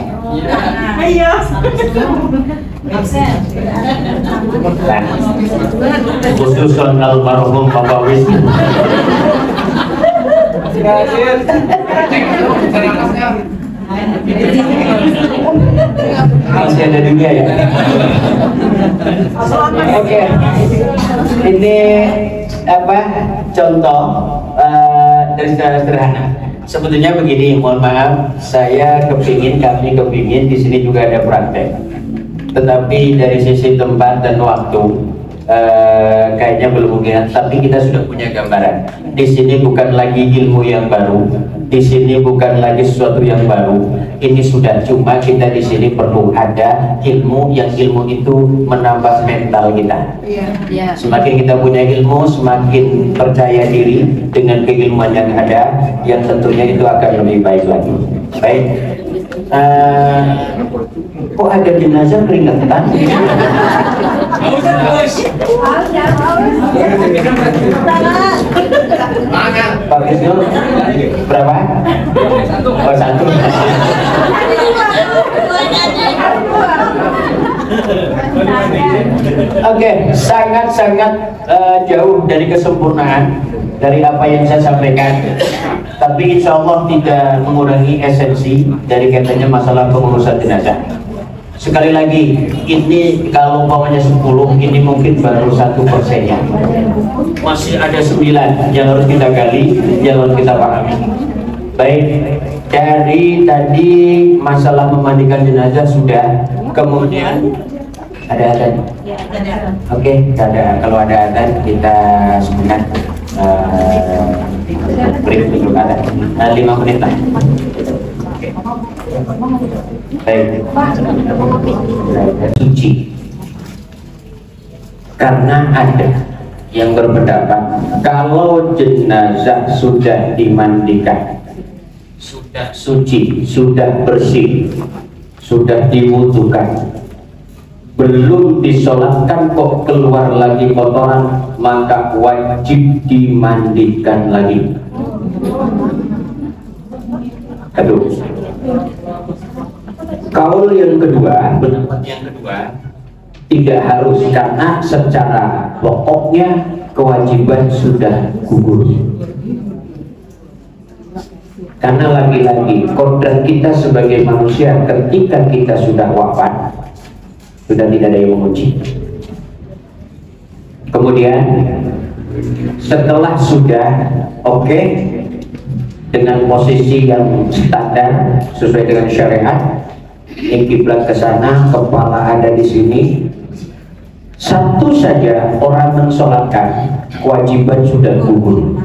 Khususon almarhum Bapak Wisnu. Masih ada dunia ya. Oke. Ini apa? Contoh dari sederhana. Sebetulnya begini, mohon maaf, kami kepingin di sini juga ada praktek. Tetapi dari sisi tempat dan waktu, kayaknya belum mungkin. Tapi kita sudah punya gambaran. Di sini bukan lagi ilmu yang baru, di sini bukan lagi sesuatu yang baru. Ini sudah, cuma kita di sini perlu ada ilmu, yang ilmu itu menambah mental kita. Semakin kita punya ilmu, semakin percaya diri dengan keilmuan yang ada, yang tentunya itu akan lebih baik lagi. Baik. Kok ada jenazah keringetan? Pak Wisnu berapa? Oh, 1. Oke, sangat-sangat jauh dari kesempurnaan. dari apa yang saya sampaikan, tapi insya Allah tidak mengurangi esensi dari kaitannya masalah pengurusan jenazah. Sekali lagi, ini kalau umpamanya 10, ini mungkin baru 1%-nya. Masih ada 9 yang harus kita gali, yang harus kita pahami. Baik, dari tadi masalah memandikan jenazah sudah, kemudian ada adzan. Oke, kalau ada adzan kita sebentar break dulu adzan. 5 menit lah. Baik. Suci. Karena ada yang berpendapat kalau jenazah sudah dimandikan, sudah suci, sudah bersih, sudah diwudukan, belum disolatkan kok keluar lagi kotoran, maka wajib dimandikan lagi. Aduh. Kaul yang kedua, pendapat yang kedua, tidak harus, karena secara pokoknya kewajiban sudah gugur. Karena lagi-lagi kodrat kita sebagai manusia ketika kita sudah wafat, sudah tidak ada yang menguji. Kemudian setelah sudah oke, dengan posisi yang standar sesuai dengan syariat, ini kiblat ke sana, kepala ada di sini, satu saja orang mensolatkan, kewajiban sudah gugur.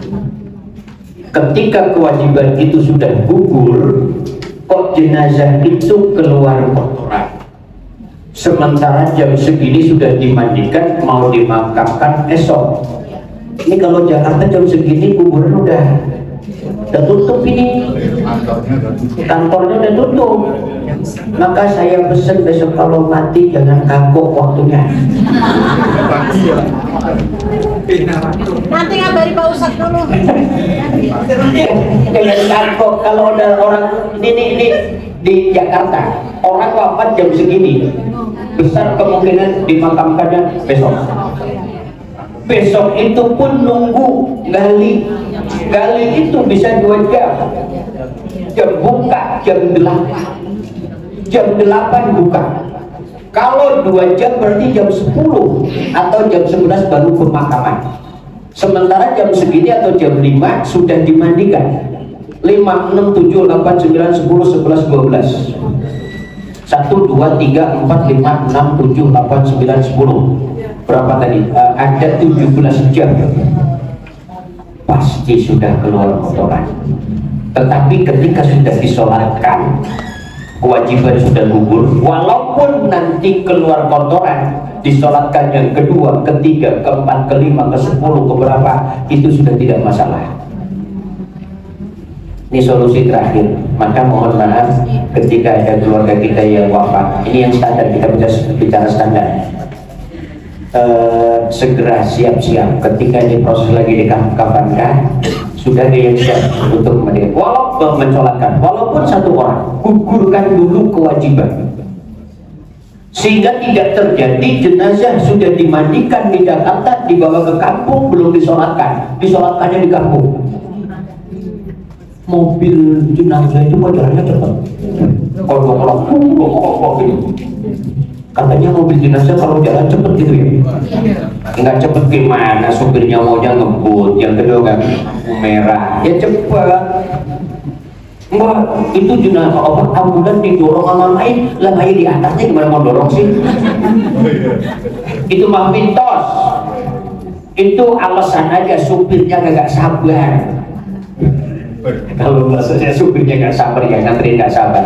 Ketika kewajiban itu sudah gugur, kok jenazah itu keluar kotoran, sementara jam segini sudah dimandikan, mau dimakamkan esok. Ini kalau Jakarta jam segini kuburan udah tutup, ini kantornya udah tutup. Maka saya pesan besok kalau mati jangan kagok waktunya. Nanti ngabari Pak Ustadz dulu. Jangan kagok. Kalau ada orang ini di Jakarta, orang wafat jam segini, besar kemungkinan dimakamkannya besok. Besok itu pun nunggu gali itu bisa 2 jam. Jam buka jam 8, jam 8 buka. Kalau 2 jam berarti jam 10 atau jam 11 baru pemakaman. Sementara jam segini atau jam 5 sudah dimandikan. 5, 6, 7, 8, 9, 10, 11, 12. 1, 2, 3, 4, 5, 6, 7, 8, 9, 10. Berapa tadi? Ada 17 jam. Pasti sudah keluar kotoran. Tetapi ketika sudah disolatkan, kewajiban sudah gugur. Walaupun nanti keluar kotoran, disolatkan yang kedua, ketiga, keempat, kelima, ke-10, keberapa, itu sudah tidak masalah. Ini solusi terakhir. Maka mohon maaf ketika ada keluarga kita yang wafat. Ini yang standar, kita bicara standar. Segera siap-siap ketika ini proses lagi dikafankan, sudah dia siap untuk memandikan, walaupun mensolatkan, walaupun 1 orang, gugurkan dulu kewajiban sehingga tidak terjadi jenazah sudah dimandikan di Jakarta, dibawa ke kampung, belum disolatkan, disolatkannya di kampung. Mobil jenazah itu jalannya cepat, kalau gitu. Katanya mobil jenazah kalau jalan cepet gitu ya? Enggak cepet gimana, supirnya maunya ngebut, yang kedua kan merah, ya cepet. Enggak, itu jenazah apa ambulan didorong sama lain, lah kayak di atasnya gimana mau dorong sih? Itu mah mitos. Itu alasan aja supirnya gak sabar. Kalau maksudnya supirnya gak sabar, ya ngantri gak sabar.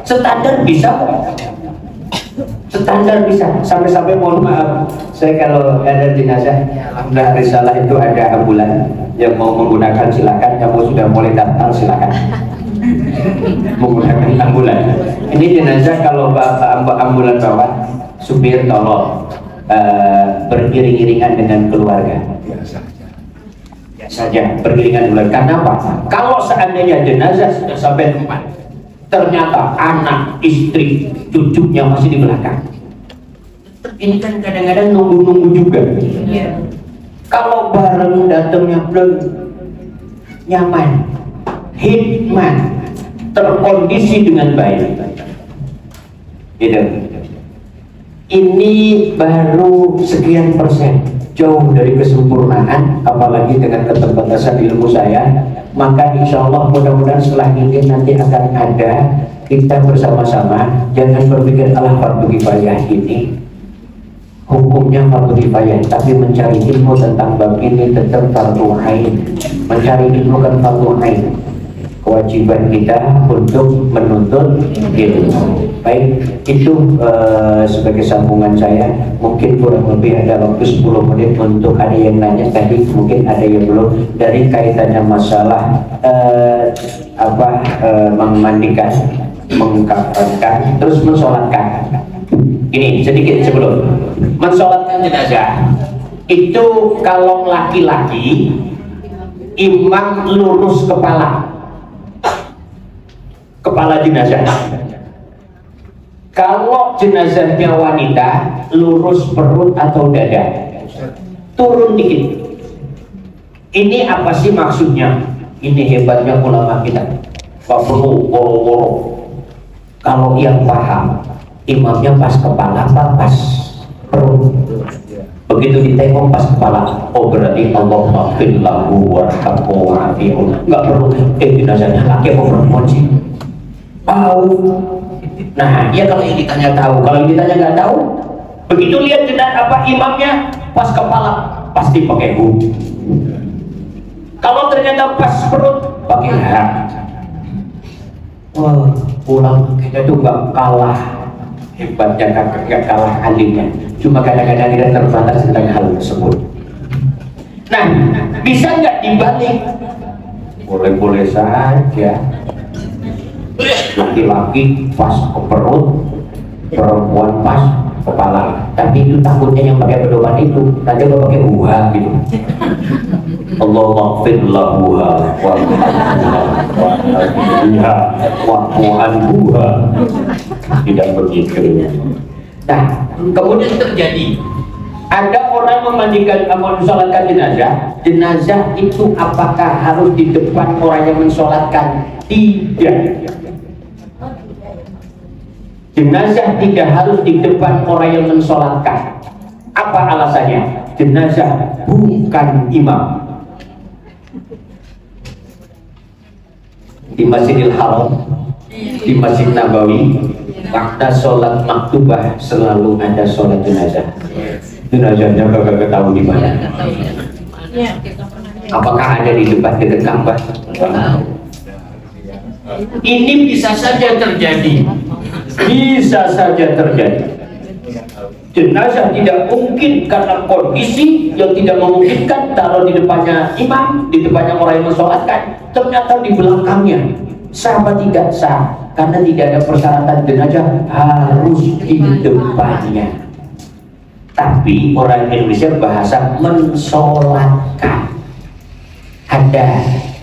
Standar bisa kok. Standar bisa, sampai-sampai mohon maaf, saya kalau ada jenazah, alhamdulillah risalah itu ada ambulan yang mau menggunakan silakan, yang mau sudah mulai daftar silakan menggunakan ambulan. Ini jenazah kalau ambulan bawa, supir tolong beriring-iringan dengan keluarga. Saja beriringan dengan, karena apa? Kalau seandainya jenazah sudah sampai tempat, ternyata anak, istri, cucunya masih di belakang. Ini kan kadang-kadang nunggu-nunggu juga. Kalau bareng datangnya belum nyaman, hikmat, terkondisi dengan baik. Gitu. Ini baru sekian persen, jauh dari kesempurnaan, apalagi dengan keterbatasan ilmu saya. Maka insya Allah mudah-mudahan setelah ini nanti akan ada kita bersama-sama. Jangan berpikir Allah fardu kifayah ini hukumnya fardu kifayah, tapi mencari ilmu tentang bab ini tetap fardu ain. Mencari ilmu kan fardu ain, kewajiban kita untuk menuntut ilmu. Baik, itu sebagai sambungan saya. Mungkin kurang lebih ada waktu 10 menit untuk ada yang nanya tadi, mungkin ada yang belum, dari kaitannya masalah memandikan, mengkafankan, terus mensolatkan. Ini sedikit sebelum mensolatkan jenazah itu, kalau laki-laki imam lurus kepala jenazah. Kalau jenazahnya wanita, lurus perut atau dada, turun dikit. Ini apa sih maksudnya? Ini hebatnya ulama kita. Gak perlu woro-woro. Kalau yang paham, imamnya pas kepala apa pas perut? Begitu ditengok pas kepala, oh berarti Allah maghfir lahu warhamhu wa'afihu. Gak perlu, jenazahnya laki apa perempuan sih? Tahu. Nah, ya kalau yang ditanya tahu, kalau yang ditanya nggak tahu, begitu lihat imamnya pas kepala, pasti pakai hu. Kalau ternyata pas perut, pakai ha. Wah, ulama kita tuh nggak kalah hebatnya, nggak kalah alimnya. Cuma kadang-kadang kita terbatas tentang hal tersebut. Nah, bisa nggak dibalik? Boleh-boleh saja. Laki-laki pas ke perut, perempuan pas kepala. Tapi itu takutnya yang pakai pedoman itu nanti kalau pakai uha gitu. Allah maghfir lahu wa tidak begitu. Nah, kemudian terjadi ada orang memandikan, mensolatkan jenazah itu apakah harus di depan orang yang mensolatkan? Tidak. Jenazah tidak harus di depan orang yang mensolatkan. Apa alasannya? Jenazah bukan imam. Di Masjidil Haram, di Masjid Nabawi, waktu sholat maktubah selalu ada sholat jenazah. Jenazahnya gak tahu di mana. Apakah ada di depan dekat Ka'bah? Ini bisa saja terjadi. Bisa saja terjadi. Jenazah tidak mungkin karena kondisi yang tidak memungkinkan taruh di depannya imam, di depannya orang yang mensolatkan. Ternyata di belakangnya. Sah apa tidak sah? Karena tidak ada persyaratan jenazah harus di depannya. Tapi orang Indonesia bahasa mensolatkan. Ada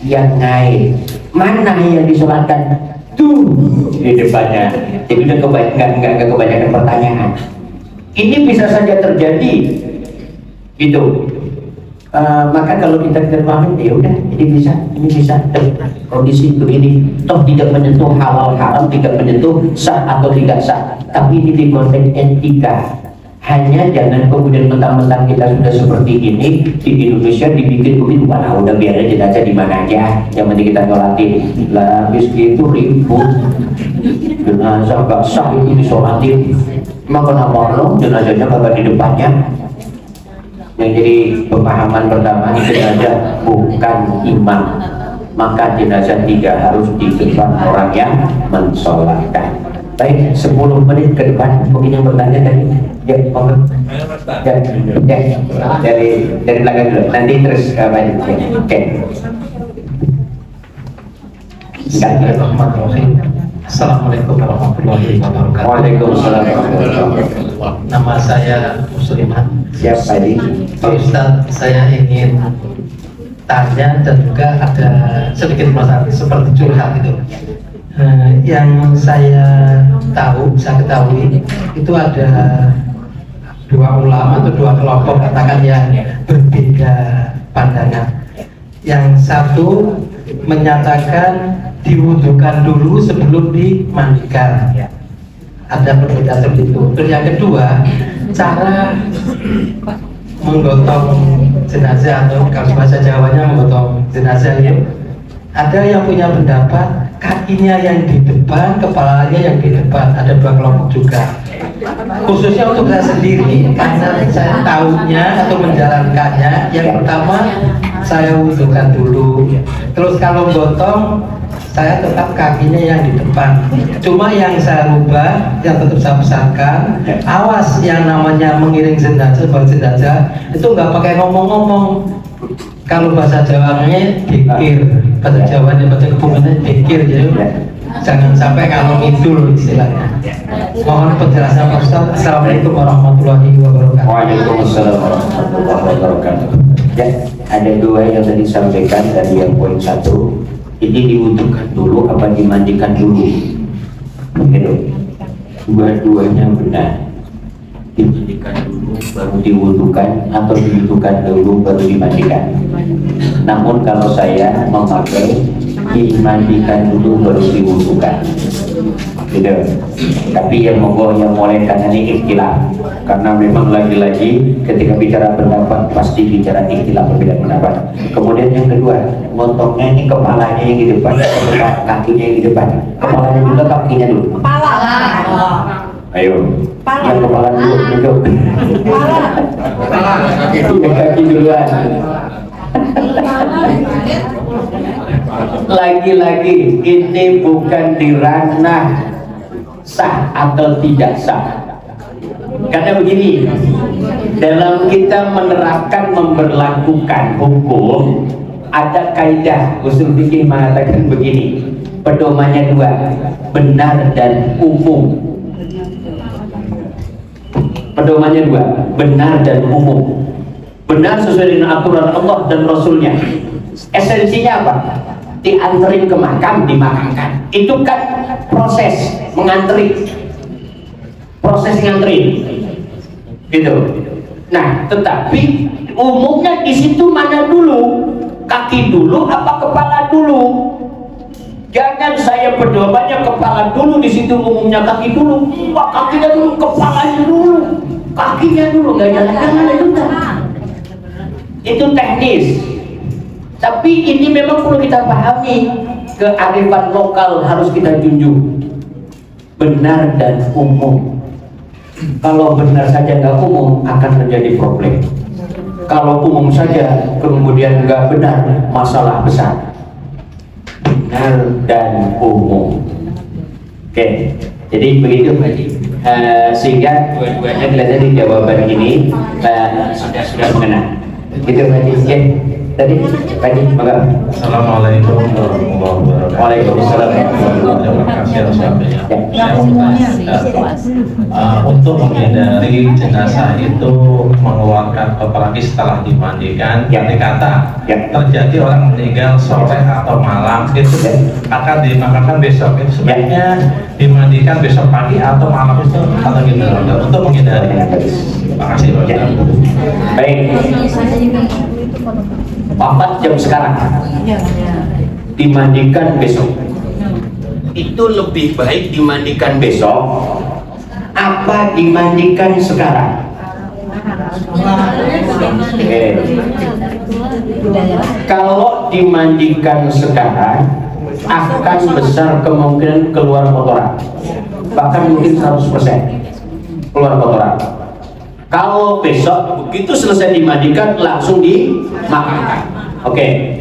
yang ngain. Mana yang disolatkan? Tuh di depannya. Jadi udah nggak kebanyakan pertanyaan. Ini bisa saja terjadi, gitu. Maka kalau kita pahami, ya udah, ini bisa kondisi begini. Toh tidak menyentuh halal haram, tidak menyentuh sah atau tidak sah. Tapi ini di konteks etika. Hanya jangan kemudian mentang-mentang kita sudah seperti ini di Indonesia dibikin begitu, wah udah biar aja di mana aja, yang penting kita ngolatin. Lah habis itu ribut, jenazah gak sah itu disolatin. Emang kenapa lo jenazahnya kagak di depannya? Yang jadi pemahaman pertama, jenazah bukan imam, maka jenazah tidak harus di depan orang yang mensolatkan. Baik, 10 menit ke depan mungkin yang bertanya tadi. Ya, dari belakang dulu. Nanti terus oke. Assalamualaikum warahmatullahi wabarakatuh. Waalaikumsalam warahmatullahi wabarakatuh. Nama saya Musliman. Siapa ini? Pak Ustadz, saya ingin tanya dan juga ada sedikit masalah seperti curhat itu. Yang saya ketahui itu ada dua ulama atau dua kelompok katakan yang berbeda pandangan. Yang satu menyatakan diwudukan dulu sebelum dimandikan. Ada perbedaan seperti itu. Terus yang kedua, cara menggotong jenazah atau kalau bahasa Jawanya menggotong jenazah itu, ada yang punya pendapat kakinya yang di depan, kepalanya yang di depan. Ada dua kelompok juga. Khususnya untuk saya sendiri, karena saya tahunya atau menjalankannya, yang pertama saya wudukan dulu. Terus kalau gotong, saya tetap kakinya yang di depan. Cuma yang saya rubah, yang tetap saya besarkan, awas yang namanya mengiring jenazah, bawa jenazah itu nggak pakai ngomong-ngomong. Kalau bahasa Jawanya dikir, bahasa Jawanya bahasa kebumennya dikir, jadi jangan sampai kalau ngidul istilahnya. Mohon penjelasan Pak Ustaz. Assalamualaikum warahmatullahi wabarakatuh. Waalaikumsalam warahmatullahi wabarakatuh. Ya, ada dua yang tadi disampaikan. Dari yang poin 1, ini diwudukan dulu apa dimandikan dulu? Gitu. Dua-duanya benar. Dimandikan dulu baru diwudukan atau diwudukan dulu baru dimandikan. Namun kalau saya memakai dimandikan dulu baru diwudukan, gitu. Tapi yang monggo yang mulai karena ini ikhtilaf, karena memang lagi-lagi ketika bicara pendapat pasti bicara ikhtilaf, berbeda pendapat. Kemudian yang kedua, ngotongnya ini kepalanya yang di depan, kakinya yang di depan. Kepalanya dulu, kakinya dulu. Kepala. Ayo, yang kepala dulu, duduk. Kaki duluan. Lagi-lagi ini bukan di ranah sah atau tidak sah. Karena begini, dalam kita menerapkan memberlakukan hukum, ada kaidah usul fikih mengatakan begini, pedomannya dua, benar dan umum. Pedomannya dua, benar dan umum. Benar sesuai dengan aturan Allah dan Rasulnya. Esensinya apa? Dianterin ke makam, dimakamkan. Itu kan proses mengantri, proses ngantri, gitu. Nah, tetapi umumnya di situ mana dulu? Kaki dulu apa kepala dulu? Jangan saya pedomannya kepala dulu, di situ umumnya kaki dulu. Wah, kakinya dulu, kepalanya dulu, kakinya dulu, nggak jalan-jalan itu kan. Itu teknis. Tapi ini memang perlu kita pahami, kearifan lokal harus kita junjung. Benar dan umum. Kalau benar saja nggak umum akan terjadi problem. Kalau umum saja kemudian nggak benar, masalah besar. Benar dan umum. Oke, jadi begitu sehingga dua-duanya kelihatan di jawaban ini sudah mengenal. Gitu Pak. Tadi pagi, maka. Assalamualaikum warahmatullahi wabarakatuh. Waalaikumsalam. Terima kasih atas untuk menghindari jenazah itu mengeluarkan, apalagi setelah dimandikan, andai kata terjadi orang meninggal sore atau malam itu akan dimakamkan besok, itu sebaiknya dimandikan besok pagi atau malam itu atau gitu untuk menghindari. Terima kasih Pak. Baik. 4 jam sekarang dimandikan besok, itu lebih baik dimandikan besok apa dimandikan sekarang? Kalau dimandikan sekarang akan besar kemungkinan keluar kotoran, bahkan mungkin 100% keluar kotoran. Kalau besok begitu selesai dimandikan langsung dimakamkan. Oke.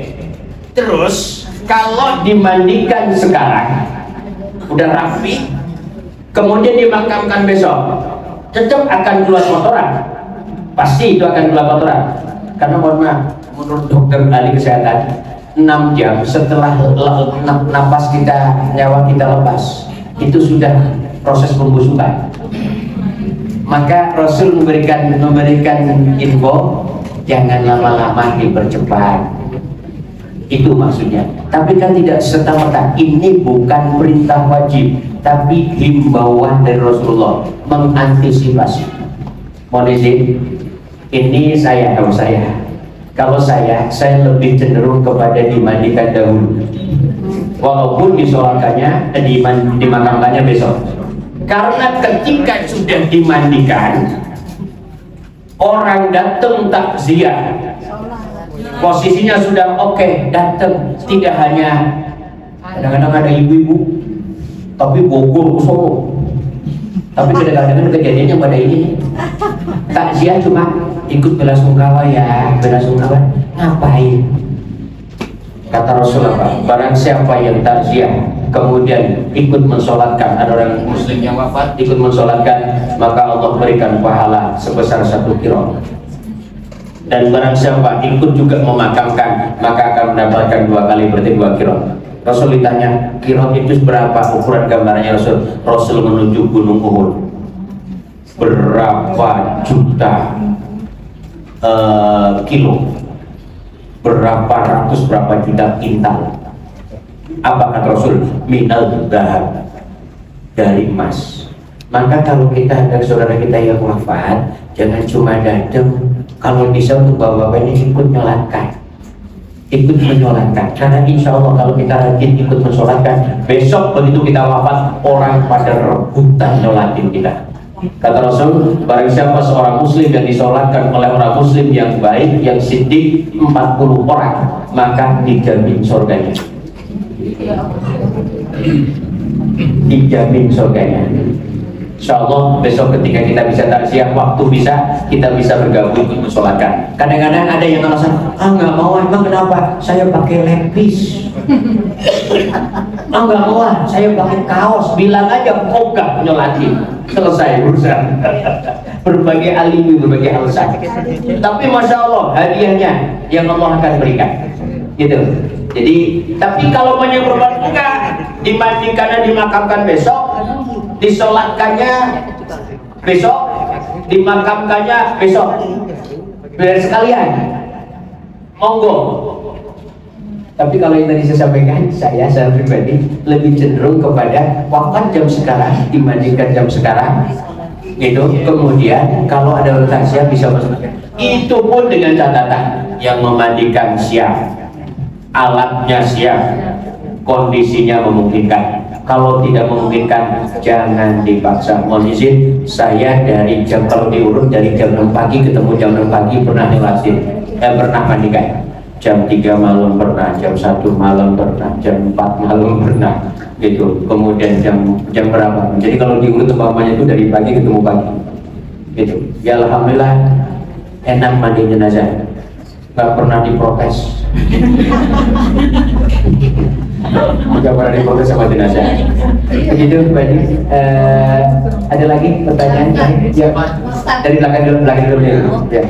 Terus kalau dimandikan sekarang udah rapi, kemudian dimakamkan besok, tetap akan keluar kotoran. Pasti itu akan keluar kotoran. Karena mohon maaf, menurut dokter ahli kesehatan, 6 jam setelah napas kita, nyawa kita lepas, itu sudah proses pembusukan. Maka Rasul memberikan info, jangan lama-lama dipercepat. Itu maksudnya. Tapi kan tidak serta-merta. Ini bukan perintah wajib, tapi himbauan dari Rasulullah, mengantisipasi. Mohon izin, ini saya Kalau saya lebih cenderung kepada dimandikan dahulu, walaupun disolatkannya, dimakamkannya besok. Karena ketika sudah dimandikan, orang datang takziah, posisinya sudah oke, datang. Tidak hanya kadang-kadang ada ibu-ibu, tapi Bogor ke Solo. Tapi kadang-kadang kejadiannya pada ini takziah cuma ikut belasungkawa ya, belasungkawa ngapain? Kata Rasulullah, barang siapa yang takziah kemudian ikut mensolatkan, ada orang muslim yang wafat ikut mensolatkan, maka Allah berikan pahala sebesar 1 kilo. Dan barang siapa ikut juga memakamkan, maka akan mendapatkan 2 kali, berarti 2 kilo. Rasul ditanya, kilo itu berapa ukuran gambarnya Rasul? Rasul menuju Gunung Uhud. Berapa juta kilo? Berapa ratus, berapa juta kintal? Apa kata Rasul? Minal dahab, dari emas. Maka kalau kita ada saudara kita yang wafat, jangan cuma datang. Kalau bisa untuk bapak-bapak ini ikut nyolatkan, ikut menyolatkan. Karena insya Allah kalau kita rajin ikut mensolatkan, besok begitu kita wafat, orang pada rebutan nyolatin kita. Kata Rasul, barang siapa seorang muslim yang disolatkan oleh orang muslim yang baik, yang siddiq 40 orang, maka dijamin surganya. Dijamin surganya. Insya Allah besok ketika kita bisa takziah, waktu kita bisa bergabung untuk mensolatkan. Kadang-kadang ada yang merasa, nggak mau, emang kenapa? Saya pakai lepis. Nggak mau, saya pakai kaos. Bilang aja ogah nyolatin, selesai urusan. Berbagai alibi, berbagai alasan. Tapi masya Allah hadiahnya yang Allah akan berikan, gitu. Jadi, tapi kalau mau yang berbuat enggak, dimandikan dan dimakamkan besok, disolatkannya besok, dimakamkannya besok, biar sekalian, monggo. Tapi kalau yang tadi saya sampaikan, saya pribadi lebih cenderung kepada wafat jam sekarang, dimandikan jam sekarang, gitu. Kemudian kalau ada rotasia bisa masuk. Itu pun dengan catatan yang memandikan siap, alatnya siap, kondisinya memungkinkan. Kalau tidak memungkinkan, jangan dipaksa. Mohon izin, saya dari jam, kalau diurut dari jam 6 pagi ketemu jam 6 pagi pernah nyolatin, pernah mandikan. Jam 3 malam pernah, jam 1 malam pernah, jam 4 malam pernah, gitu. Kemudian jam berapa? Jadi kalau diurut umpamanya itu dari pagi ketemu pagi, gitu. Ya alhamdulillah enak mandi jenazah, nggak pernah diprotes. Nggak pernah diprotes sama jenazah. Begitu Mbak. Ada lagi pertanyaan? Ya, dari belakang dulu ya.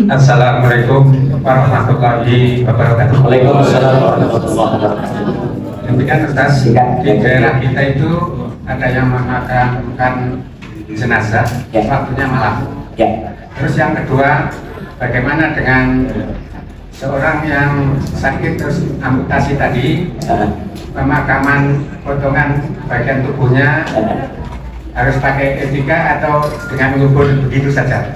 Assalamualaikum warahmatullahi wabarakatuh. Waalaikumsalam warahmatullahi wabarakatuh. Demikian Ustaz, di daerah kita itu ada yang memakamkan jenazah, waktunya malam. Terus yang kedua, bagaimana dengan seorang yang sakit terus amputasi tadi, pemakaman potongan bagian tubuhnya harus pakai etika atau dengan mengubur begitu saja?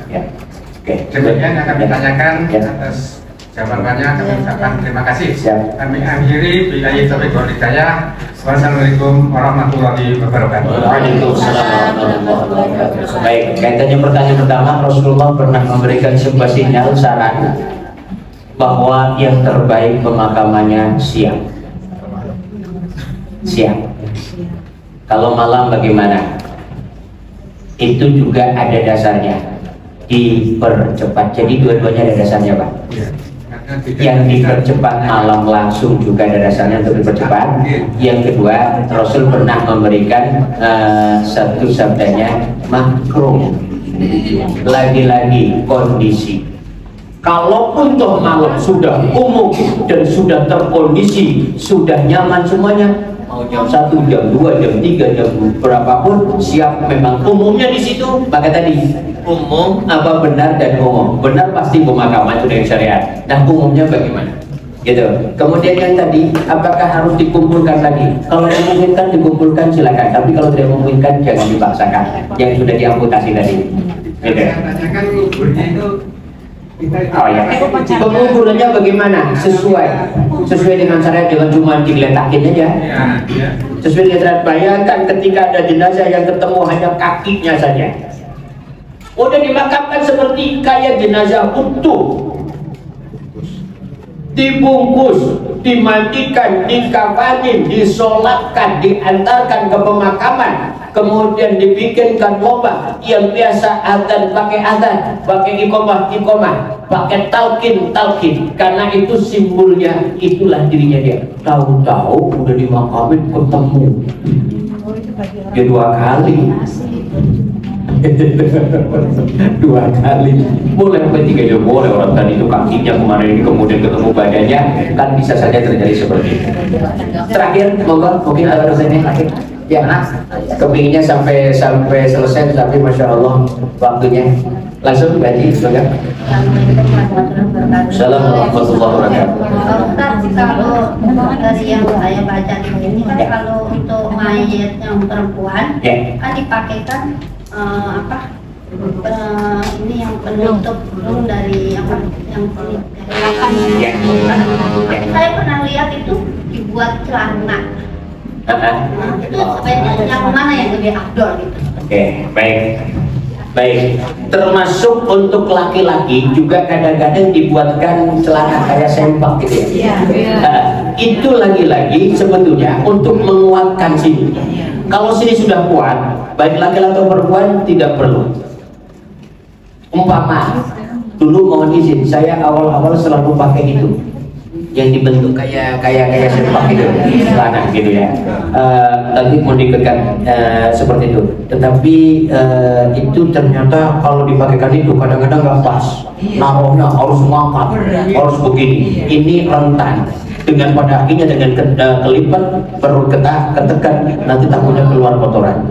Demikian yang kami tanyakan, atas jawabannya kami ucapkan terima kasih. Kami akhiri billahi taufiq wal hidayah. Wassalamualaikum warahmatullahi wabarakatuh. Waalaikumsalam warahmatullahi wabarakatuh. Baik, kaitannya pertanyaan pertama, Rasulullah pernah memberikan sebuah sinyal saran bahwa yang terbaik pemakamannya siang. Kalau malam bagaimana? Itu juga ada dasarnya, dipercepat. Jadi dua-duanya ada dasarnya, Pak. Yang dipercepat malam langsung juga ada dasarnya untuk dipercepat. Yang kedua, Rasul pernah memberikan satu sabdanya makruh. Lagi-lagi kondisi. Kalaupun toh malam sudah umum dan sudah terkondisi, sudah nyaman semuanya, mau jam 1, jam 2, jam 3, jam berapapun siap, memang umumnya di situ. Maka tadi umum apa benar dan umum. Benar pasti pemakaman itu dari syariat. Nah umumnya bagaimana? gitu. Kemudian yang tadi, apakah harus dikumpulkan lagi? Kalau memungkinkan dikumpulkan silakan, tapi kalau tidak memungkinkan jangan dipaksakan. Yang sudah diamputasi tadi. Gitu. Tanyakan kuburnya itu Oh ya, penguburannya bagaimana? Sesuai dengan syariat, dengan cuma digeletakin aja. Sesuai dengan syariat. Bayangkan ketika ada jenazah yang ketemu hanya kakinya saja. Udah dimakamkan seperti kayak jenazah utuh, dibungkus, dimandikan, dikafanin, disolatkan, diantarkan ke pemakaman, kemudian dibikinkan lomba yang biasa adzan pakai adzan, pakai iqamah, pakai talqin, karena itu simbolnya, itulah dirinya dia. Tahu-tahu udah dimakamin ketemu ya 2 kali. 2 kali, boleh sampai 3 juga boleh. Orang tadi itu kakinya kemarin ini kemudian ketemu badannya, kan bisa saja terjadi seperti itu. Terakhir, monggo, mungkin ada dosennya terakhir. Ya, kepinginnya sampai selesai, tapi masya Allah waktunya langsung gaji, semoga. Assalamualaikum warahmatullahi wabarakatuh. Kalau dari yang saya baca ini, kalau untuk mayat yang perempuan kan dipakaikan ini yang penutup burung dari yang saya pernah lihat itu dibuat celana. Itu sebenarnya yang mana yang lebih afdol gitu? Oke, baik. Termasuk untuk laki-laki juga kadang-kadang dibuatkan celana kayak sempak gitu ya. Itu lagi-lagi sebetulnya untuk menguatkan sini. Kalau sini sudah kuat, baik laki-laki atau perempuan tidak perlu. Umpama dulu mohon izin, saya awal-awal selalu pakai itu yang dibentuk kayak sempak gitu, celana gitu ya. Tadi mau dikatakan seperti itu, tetapi itu ternyata kalau dipakaikan itu kadang-kadang nggak pas, naruhnya harus ngangkat, harus begini. Ini rentan. Dengan pada akhirnya dengan kelipat perlu ketekan, nanti takutnya keluar kotoran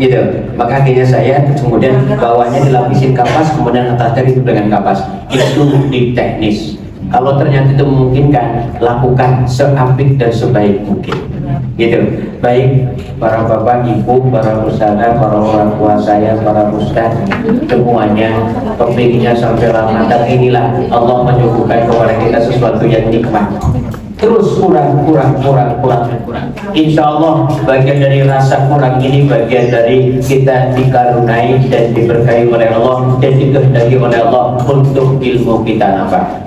gitu. Maka akhirnya saya kemudian bawahnya dilapisin kapas, kemudian atasnya itu dengan kapas. Itu di teknis. Kalau ternyata itu memungkinkan, lakukan seapik dan sebaik mungkin gitu. Baik para bapak, ibu, para ustadzah, para orang tua saya, para ustadz, semuanya kepinginnya sampai Ramadan inilah Allah menyuguhkan kepada kita sesuatu yang nikmat. Terus kurang. Insya Allah bagian dari rasa kurang ini bagian dari kita dikarunai dan diberkahi oleh Allah dan dikehendaki oleh Allah untuk ilmu kita nambah.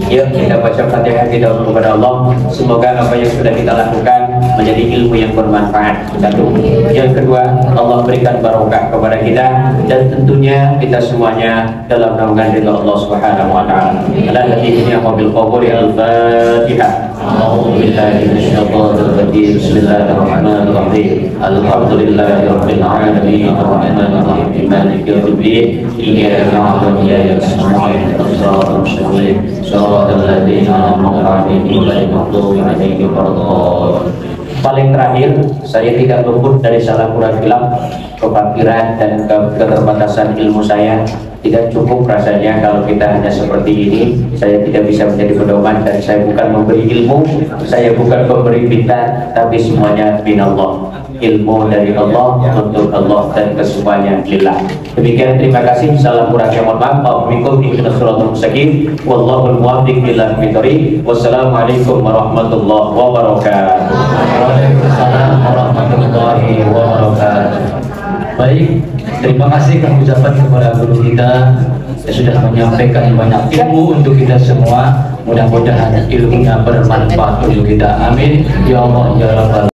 Yuk kita baca Fatihah kita kepada Allah. Semoga apa yang sudah kita lakukan menjadi ilmu yang bermanfaat. Satu. Yang kedua, Allah berikan barokah kepada kita dan tentunya kita semuanya dalam naungan ridha Allah Subhanahu wa taala. Ala nabiyyina wa bil qabuli al-Fatihah. A'udzu billahi minasyaitonir rajim. Bismillahirrahmanirrahim. Alhamdulillahi rabbil alamin. Arrahmanir rahim. Maliki yaumiddin. Iyyaka na'budu wa iyyaka nasta'in. Ihdinas siratal shiratal ladzina an'amta 'alaihim ghairil maghdubi 'alaihim waladdallin. Paling terakhir, saya tidak luput dari salah kurang hilaf, kefakiran dan keterbatasan ilmu saya. Tidak cukup rasanya kalau kita hanya seperti ini. Saya tidak bisa menjadi pedoman dan saya bukan memberi ilmu, saya bukan pemberi bintang, tapi semuanya minallah. Ilmu dari Allah, untuk Allah dan kesemuanya lillah. Demikian, terima kasih. Salam kurangnya mohon maaf. Waalaikumsalam warahmatullahi wabarakatuh. Wallahul muwaffiq ila aqwamit thoriq. Wassalamualaikum warahmatullahi wabarakatuh. Waalaikumsalam warahmatullahi wabarakatuh. Baik, terima kasih kami ucapkan kepada guru kita yang sudah menyampaikan banyak ilmu untuk kita semua. Mudah-mudahan ilmunya bermanfaat untuk kita. Amin ya Allah ya Rabbal